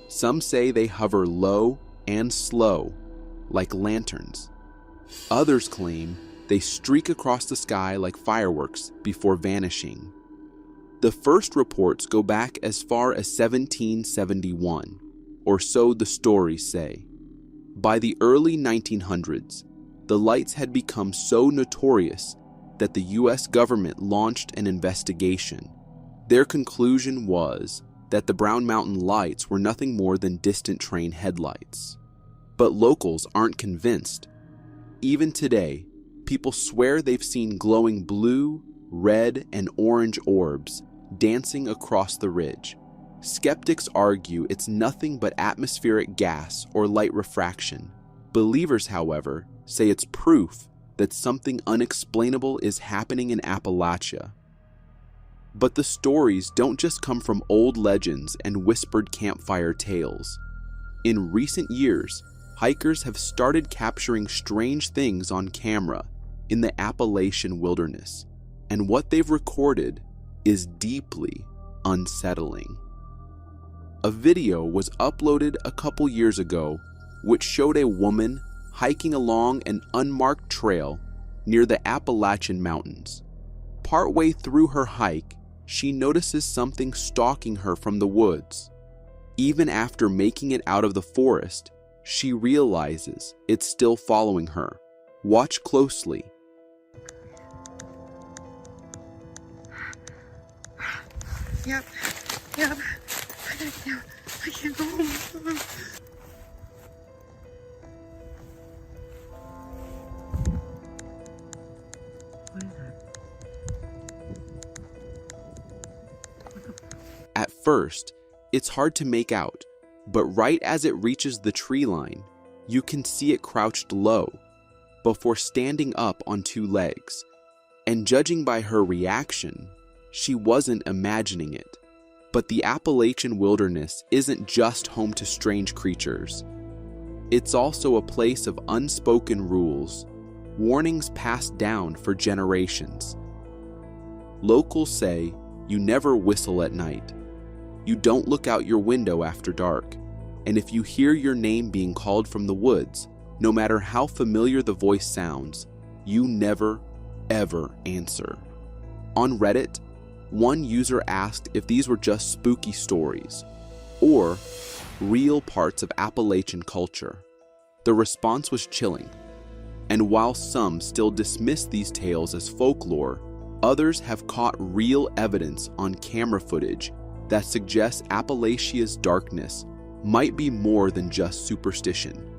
Some say they hover low and slow, like lanterns. Others claim they streak across the sky like fireworks before vanishing. The first reports go back as far as 1771, or so the stories say. By the early 1900s, the lights had become so notorious that the U.S. government launched an investigation. Their conclusion was that the Brown Mountain lights were nothing more than distant train headlights. But locals aren't convinced. Even today, people swear they've seen glowing blue, red, and orange orbs dancing across the ridge. Skeptics argue it's nothing but atmospheric gas or light refraction. Believers, however, say it's proof that something unexplainable is happening in Appalachia. But the stories don't just come from old legends and whispered campfire tales. In recent years, hikers have started capturing strange things on camera in the Appalachian wilderness, and what they've recorded is deeply unsettling. A video was uploaded a couple years ago which showed a woman hiking along an unmarked trail near the Appalachian Mountains. Partway through her hike, she notices something stalking her from the woods. Even after making it out of the forest, she realizes it's still following her. Watch closely. Yep. I gotta get down. I can't go home. What is that? At first, it's hard to make out, but right as it reaches the tree line, you can see it crouched low, before standing up on 2 legs. And judging by her reaction, she wasn't imagining it. But the Appalachian wilderness isn't just home to strange creatures. It's also a place of unspoken rules, warnings passed down for generations. Locals say you never whistle at night. You don't look out your window after dark. And if you hear your name being called from the woods, no matter how familiar the voice sounds, you never, ever answer. On Reddit, one user asked if these were just spooky stories or real parts of Appalachian culture. The response was chilling. And while some still dismiss these tales as folklore, others have caught real evidence on camera footage that suggests Appalachia's darkness might be more than just superstition.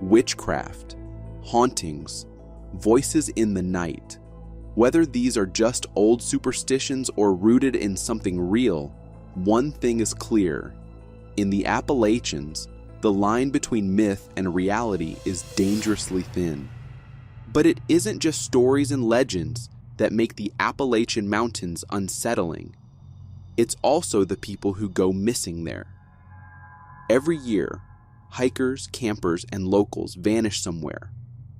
Witchcraft, hauntings, voices in the night. Whether these are just old superstitions or rooted in something real, one thing is clear. In the Appalachians, the line between myth and reality is dangerously thin. But it isn't just stories and legends that make the Appalachian Mountains unsettling. It's also the people who go missing there. Every year, hikers, campers, and locals vanish somewhere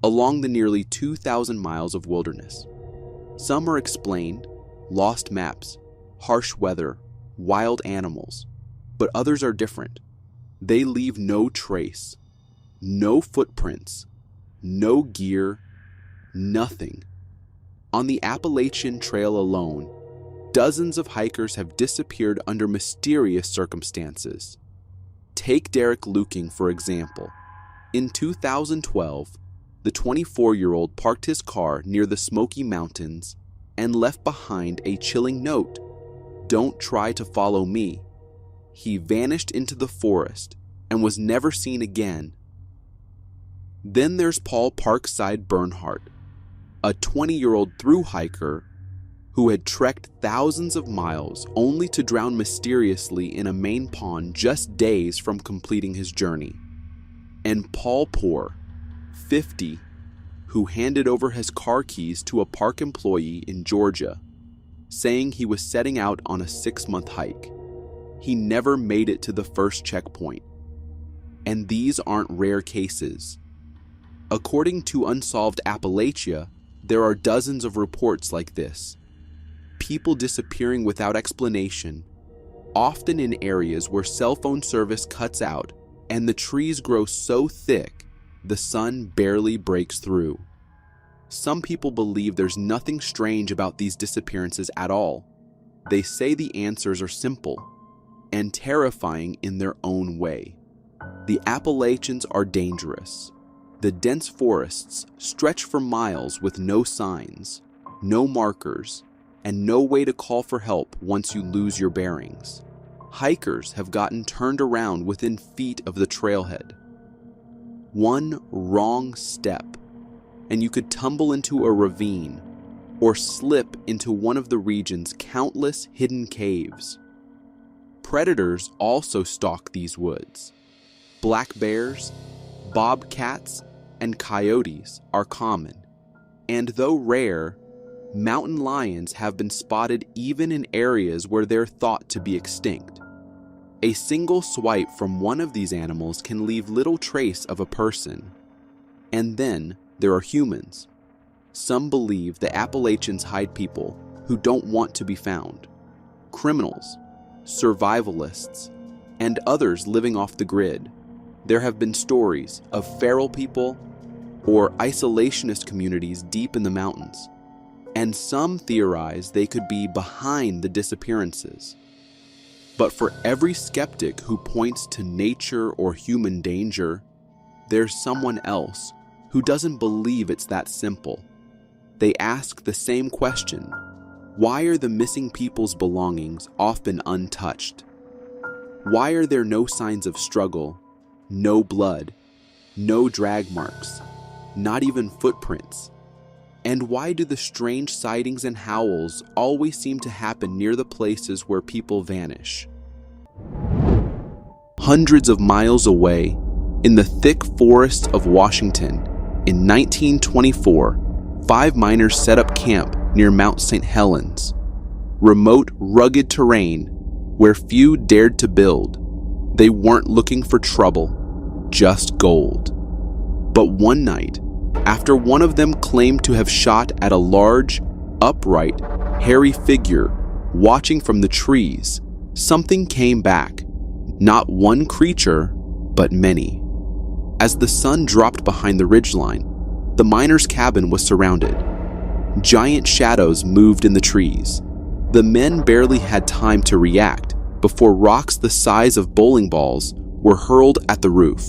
along the nearly 2,000 miles of wilderness. Some are explained, lost maps, harsh weather, wild animals, but others are different. They leave no trace, no footprints, no gear, nothing. On the Appalachian Trail alone, dozens of hikers have disappeared under mysterious circumstances. Take Derek Luking, for example. In 2012, the 24-year-old parked his car near the Smoky Mountains and left behind a chilling note: "Don't try to follow me." He vanished into the forest and was never seen again. Then there's Paul Parkside Bernhardt, a 20-year-old thru hiker who had trekked thousands of miles only to drown mysteriously in a Maine pond just days from completing his journey. And Paul Poor, 50, who handed over his car keys to a park employee in Georgia. saying he was setting out on a 6-month hike. He never made it to the first checkpoint. And these aren't rare cases. According to Unsolved Appalachia, there are dozens of reports like this. People disappearing without explanation, often in areas where cell phone service cuts out and the trees grow so thick the sun barely breaks through. Some people believe there's nothing strange about these disappearances at all. They say the answers are simple and terrifying in their own way. The Appalachians are dangerous. The dense forests stretch for miles with no signs, no markers, and no way to call for help once you lose your bearings. Hikers have gotten turned around within feet of the trailhead. One wrong step, and you could tumble into a ravine or slip into one of the region's countless hidden caves. Predators also stalk these woods. Black bears, bobcats, and coyotes are common, and though rare, mountain lions have been spotted even in areas where they're thought to be extinct. A single swipe from one of these animals can leave little trace of a person. And then there are humans. Some believe the Appalachians hide people who don't want to be found, criminals, survivalists, and others living off the grid. There have been stories of feral people or isolationist communities deep in the mountains, and some theorize they could be behind the disappearances. But for every skeptic who points to nature or human danger, there's someone else who doesn't believe it's that simple. They ask the same question: why are the missing people's belongings often untouched? Why are there no signs of struggle, no blood, no drag marks, not even footprints? And why do the strange sightings and howls always seem to happen near the places where people vanish? Hundreds of miles away, in the thick forest of Washington, in 1924, 5 miners set up camp near Mount St. Helens, remote, rugged terrain where few dared to build. They weren't looking for trouble, just gold. But one night, after one of them claimed to have shot at a large, upright, hairy figure watching from the trees, something came back. Not one creature, but many. As the sun dropped behind the ridgeline, the miner's cabin was surrounded. Giant shadows moved in the trees. The men barely had time to react before rocks the size of bowling balls were hurled at the roof,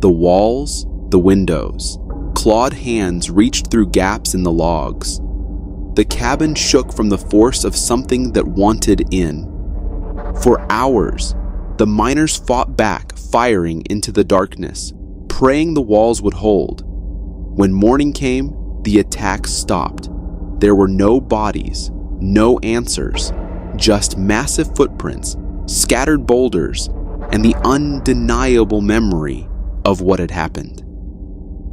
the walls, the windows. Clawed hands reached through gaps in the logs. The cabin shook from the force of something that wanted in. For hours, the miners fought back, firing into the darkness, praying the walls would hold. When morning came, the attack stopped. There were no bodies, no answers, just massive footprints, scattered boulders, and the undeniable memory of what had happened.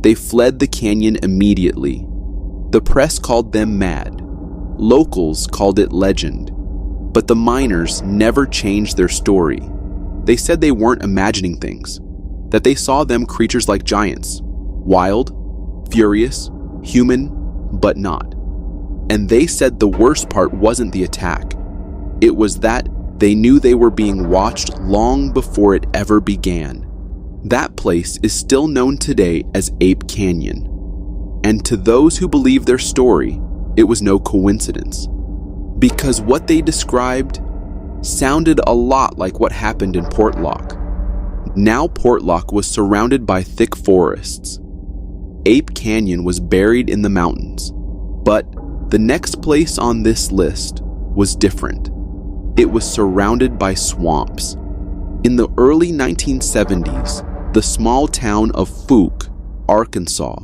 They fled the canyon immediately. The press called them mad. Locals called it legend. But the miners never changed their story. They said they weren't imagining things, that they saw them creatures like giants, wild, furious, human, but not. And they said the worst part wasn't the attack. It was that they knew they were being watched long before it ever began. That place is still known today as Ape Canyon. And to those who believe their story, it was no coincidence. Because what they described sounded a lot like what happened in Portlock. Now Portlock was surrounded by thick forests. Ape Canyon was buried in the mountains. But the next place on this list was different. It was surrounded by swamps. In the early 1970s, the small town of Fouke, Arkansas,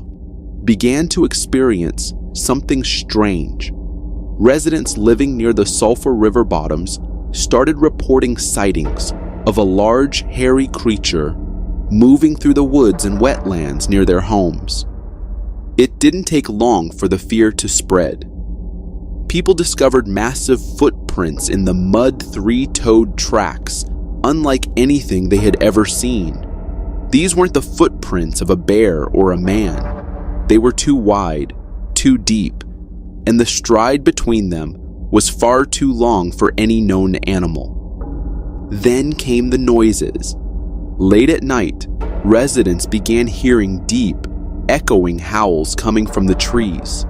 began to experience something strange. Residents living near the Sulphur River bottoms started reporting sightings of a large, hairy creature moving through the woods and wetlands near their homes. It didn't take long for the fear to spread. people discovered massive footprints in the mud three-toed tracks, unlike anything they had ever seen. These weren't the footprints of a bear or a man. They were too wide, too deep, and the stride between them was far too long for any known animal. Then came the noises. Late at night, residents began hearing deep, echoing howls coming from the trees.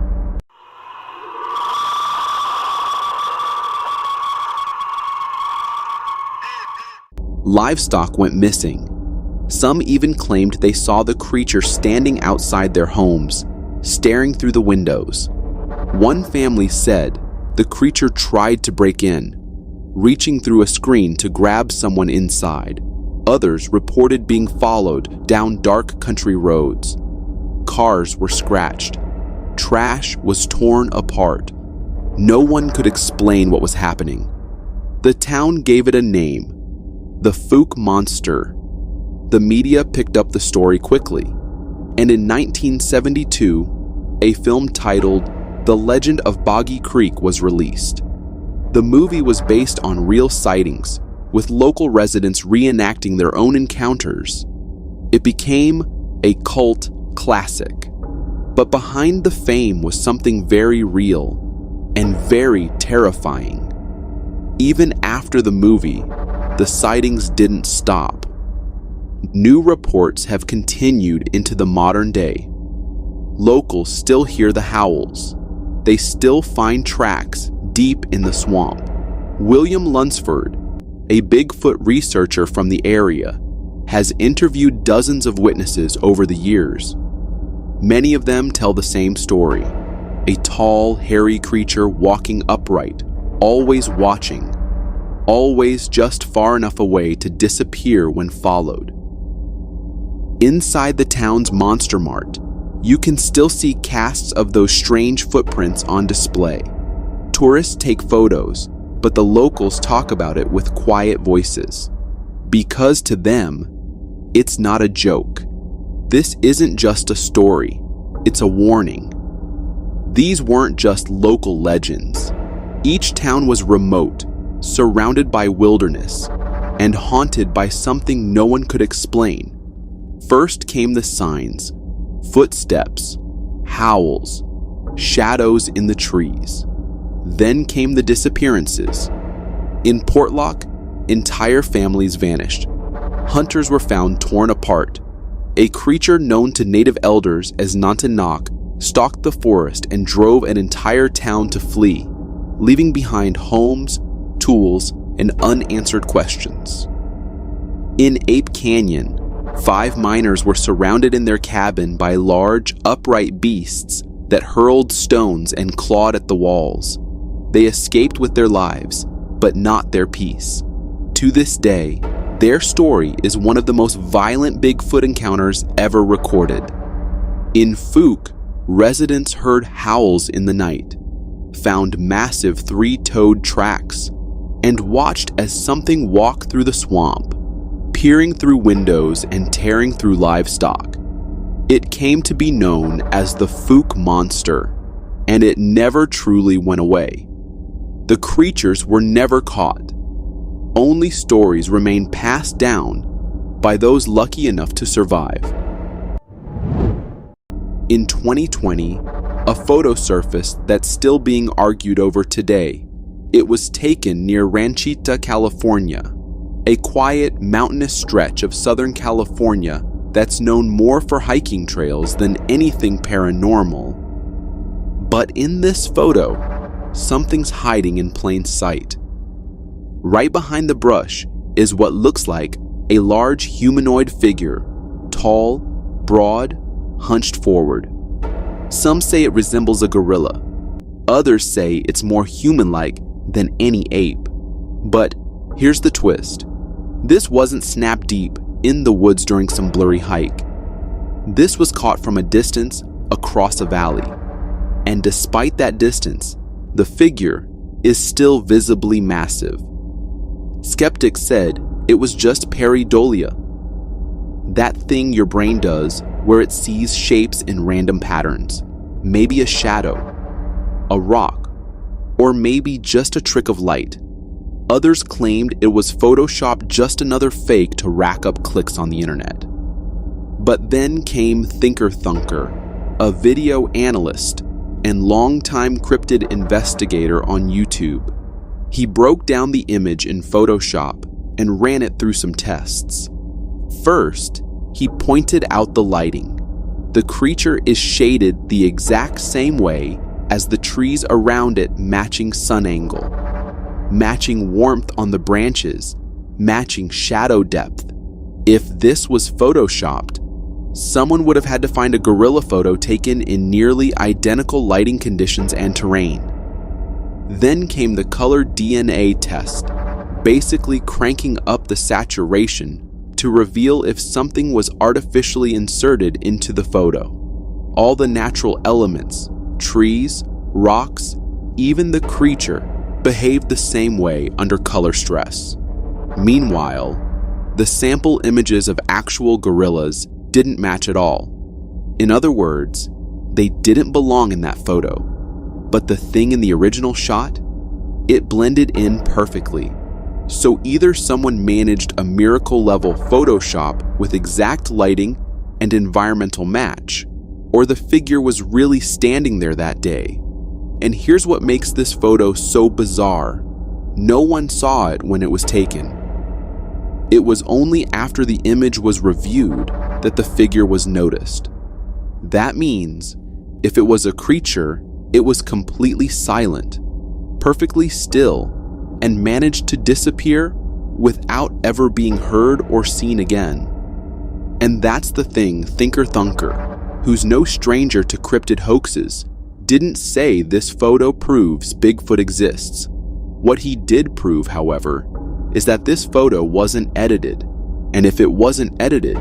Livestock went missing. Some even claimed they saw the creature standing outside their homes, staring through the windows. One family said the creature tried to break in, reaching through a screen to grab someone inside. Others reported being followed down dark country roads. Cars were scratched. Trash was torn apart. No one could explain what was happening. The town gave it a name, the Fook Monster. The media picked up the story quickly, and in 1972, a film titled The Legend of Boggy Creek was released. The movie was based on real sightings, with local residents reenacting their own encounters. It became a cult classic. But behind the fame was something very real and very terrifying. Even after the movie, the sightings didn't stop. New reports have continued into the modern day. Locals still hear the howls. They still find tracks deep in the swamp. William Lunsford, a Bigfoot researcher from the area, has interviewed dozens of witnesses over the years. Many of them tell the same story. A tall, hairy creature walking upright, always watching, always just far enough away to disappear when followed. Inside the town's Monster Mart, you can still see casts of those strange footprints on display. Tourists take photos, but the locals talk about it with quiet voices. Because to them, it's not a joke. This isn't just a story, it's a warning. These weren't just local legends. Each town was remote, surrounded by wilderness, and haunted by something no one could explain. First came the signs, footsteps, howls, shadows in the trees. Then came the disappearances. In Portlock, entire families vanished. Hunters were found torn apart. A creature known to native elders as Nantinak stalked the forest and drove an entire town to flee, leaving behind homes, tools, and unanswered questions. In Ape Canyon, 5 miners were surrounded in their cabin by large, upright beasts that hurled stones and clawed at the walls. They escaped with their lives, but not their peace. To this day, their story is one of the most violent Bigfoot encounters ever recorded. In Fook, residents heard howls in the night, found massive 3-toed tracks, and watched as something walked through the swamp, peering through windows and tearing through livestock. It came to be known as the Fook Monster, and it never truly went away. The creatures were never caught. Only stories remain passed down by those lucky enough to survive. In 2020, a photo surfaced that's still being argued over today. It was taken near Ranchita, California, a quiet, mountainous stretch of Southern California that's known more for hiking trails than anything paranormal. But in this photo, something's hiding in plain sight. Right behind the brush is what looks like a large humanoid figure, tall, broad, hunched forward. Some say it resembles a gorilla. Others say it's more human-like than any ape. But here's the twist. This wasn't snap deep in the woods during some blurry hike. This was caught from a distance across a valley. And despite that distance, the figure is still visibly massive. Skeptics said it was just pareidolia, that thing your brain does where it sees shapes in random patterns, maybe a shadow, a rock, or maybe just a trick of light. Others claimed it was Photoshop, just another fake to rack up clicks on the internet. But then came Thinker Thunker, a video analyst and longtime cryptid investigator on YouTube. He broke down the image in Photoshop and ran it through some tests. First, he pointed out the lighting. The creature is shaded the exact same way as the trees around it, matching sun angle, matching warmth on the branches, matching shadow depth. If this was photoshopped, someone would have had to find a gorilla photo taken in nearly identical lighting conditions and terrain. Then came the color DNA test, basically cranking up the saturation to reveal if something was artificially inserted into the photo. All the natural elements, trees, rocks, even the creature, behaved the same way under color stress. Meanwhile, the sample images of actual gorillas didn't match at all. In other words, they didn't belong in that photo. But the thing in the original shot, it blended in perfectly. So either someone managed a miracle-level Photoshop with exact lighting and environmental match, or the figure was really standing there that day. And here's what makes this photo so bizarre. No one saw it when it was taken. It was only after the image was reviewed that the figure was noticed. That means, if it was a creature, it was completely silent, perfectly still, and managed to disappear without ever being heard or seen again. And that's the thing Thinker Thunker, who's no stranger to cryptid hoaxes, didn't say this photo proves Bigfoot exists. What he did prove, however, is that this photo wasn't edited, and if it wasn't edited,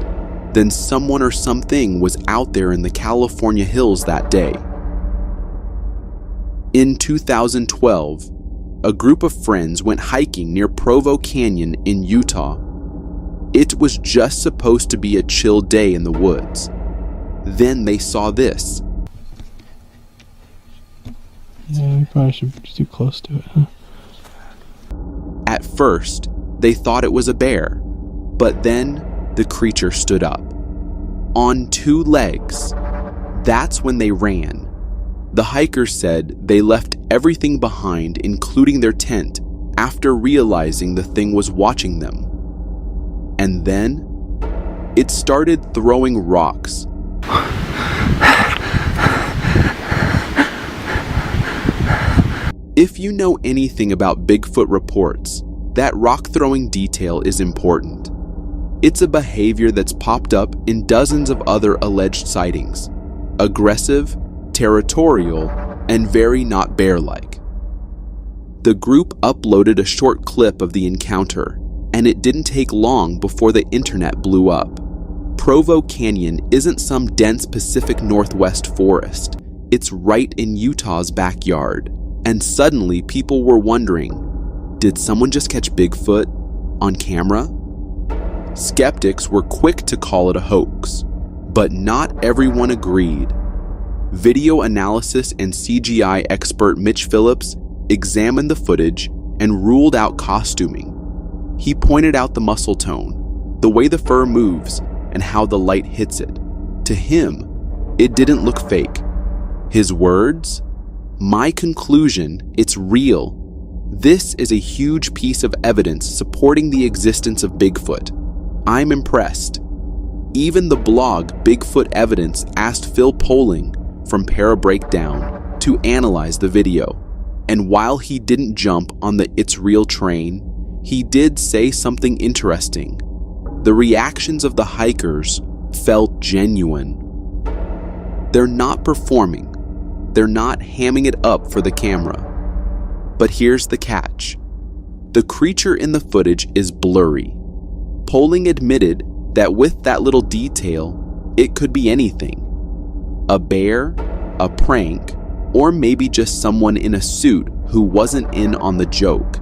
then someone or something was out there in the California hills that day. In 2012, a group of friends went hiking near Provo Canyon in Utah. It was just supposed to be a chill day in the woods. Then they saw this. Yeah, we probably should be too close to it, huh? At first, they thought it was a bear, but then the creature stood up. On 2 legs. That's when they ran. The hikers said they left everything behind, including their tent, after realizing the thing was watching them. And then, it started throwing rocks. If you know anything about Bigfoot reports, that rock-throwing detail is important. It's a behavior that's popped up in dozens of other alleged sightings. Aggressive, territorial, and very not bear-like. The group uploaded a short clip of the encounter, and it didn't take long before the internet blew up. Provo Canyon isn't some dense Pacific Northwest forest. It's right in Utah's backyard. And suddenly people were wondering, did someone just catch Bigfoot on camera? Skeptics were quick to call it a hoax, but not everyone agreed. Video analysis and CGI expert Mitch Phillips examined the footage and ruled out costuming. He pointed out the muscle tone, the way the fur moves, and how the light hits it. To him, it didn't look fake. His words? My conclusion, it's real. This is a huge piece of evidence supporting the existence of Bigfoot. I'm impressed. Even the blog Bigfoot Evidence asked Phil Poling from Para Breakdown to analyze the video. And while he didn't jump on the it's real train, he did say something interesting. The reactions of the hikers felt genuine. They're not performing. They're not hamming it up for the camera. But here's the catch. The creature in the footage is blurry. Poling admitted that with that little detail, it could be anything. A bear, a prank, or maybe just someone in a suit who wasn't in on the joke.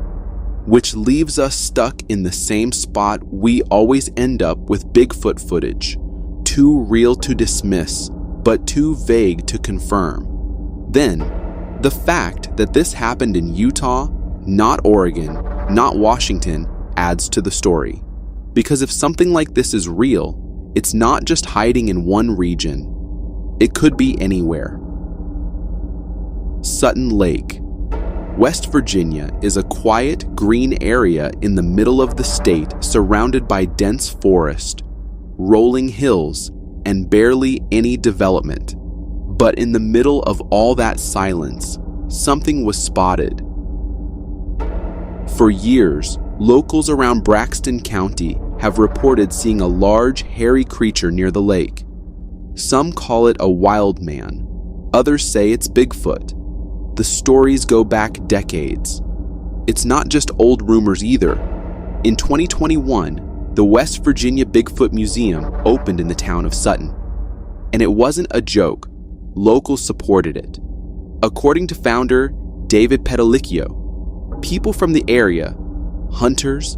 Which leaves us stuck in the same spot we always end up with Bigfoot footage. Too real to dismiss, but too vague to confirm. Then, The fact that this happened in Utah, not Oregon, not Washington, adds to the story. Because if something like this is real, it's not just hiding in one region. It could be anywhere. Sutton Lake. West Virginia is a quiet, green area in the middle of the state surrounded by dense forest, rolling hills, and barely any development. But in the middle of all that silence, something was spotted. For years, locals around Braxton County have reported seeing a large, hairy creature near the lake. Some call it a wild man. Others say it's Bigfoot. The stories go back decades. It's not just old rumors either. In 2021, the West Virginia Bigfoot Museum opened in the town of Sutton. And it wasn't a joke. Locals supported it. According to founder David Petalicchio, people from the area, hunters,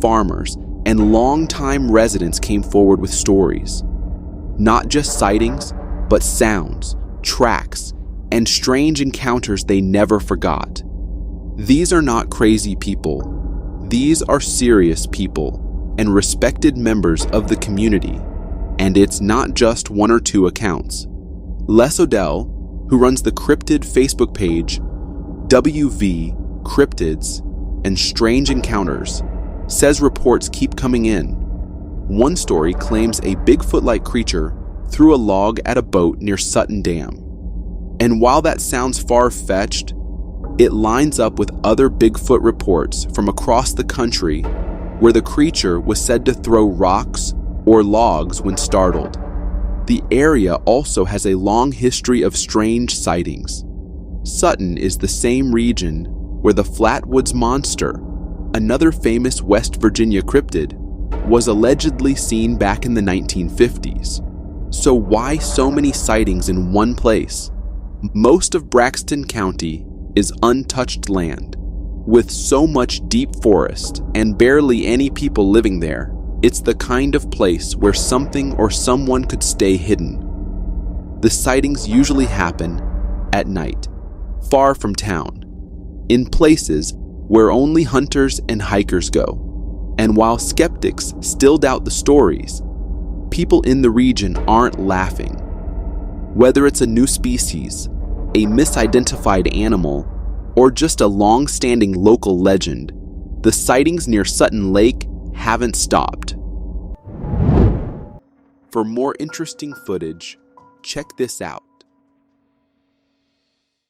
farmers, and longtime residents came forward with stories. Not just sightings, but sounds, tracks, and strange encounters they never forgot. These are not crazy people. These are serious people and respected members of the community. And it's not just one or two accounts. Les Odell, who runs the cryptid Facebook page WV Cryptids and Strange Encounters, says reports keep coming in. One story claims a Bigfoot-like creature threw a log at a boat near Sutton Dam. And while that sounds far-fetched, it lines up with other Bigfoot reports from across the country where the creature was said to throw rocks or logs when startled. The area also has a long history of strange sightings. Sutton is the same region where the Flatwoods Monster, another famous West Virginia cryptid, was allegedly seen back in the 1950s. So why so many sightings in one place? Most of Braxton County is untouched land. With so much deep forest and barely any people living there, it's the kind of place where something or someone could stay hidden. The sightings usually happen at night, far from town, in places where only hunters and hikers go. And while skeptics still doubt the stories, people in the region aren't laughing. Whether it's a new species, a misidentified animal, or just a long-standing local legend, the sightings near Sutton Lake haven't stopped. For more interesting footage, check this out.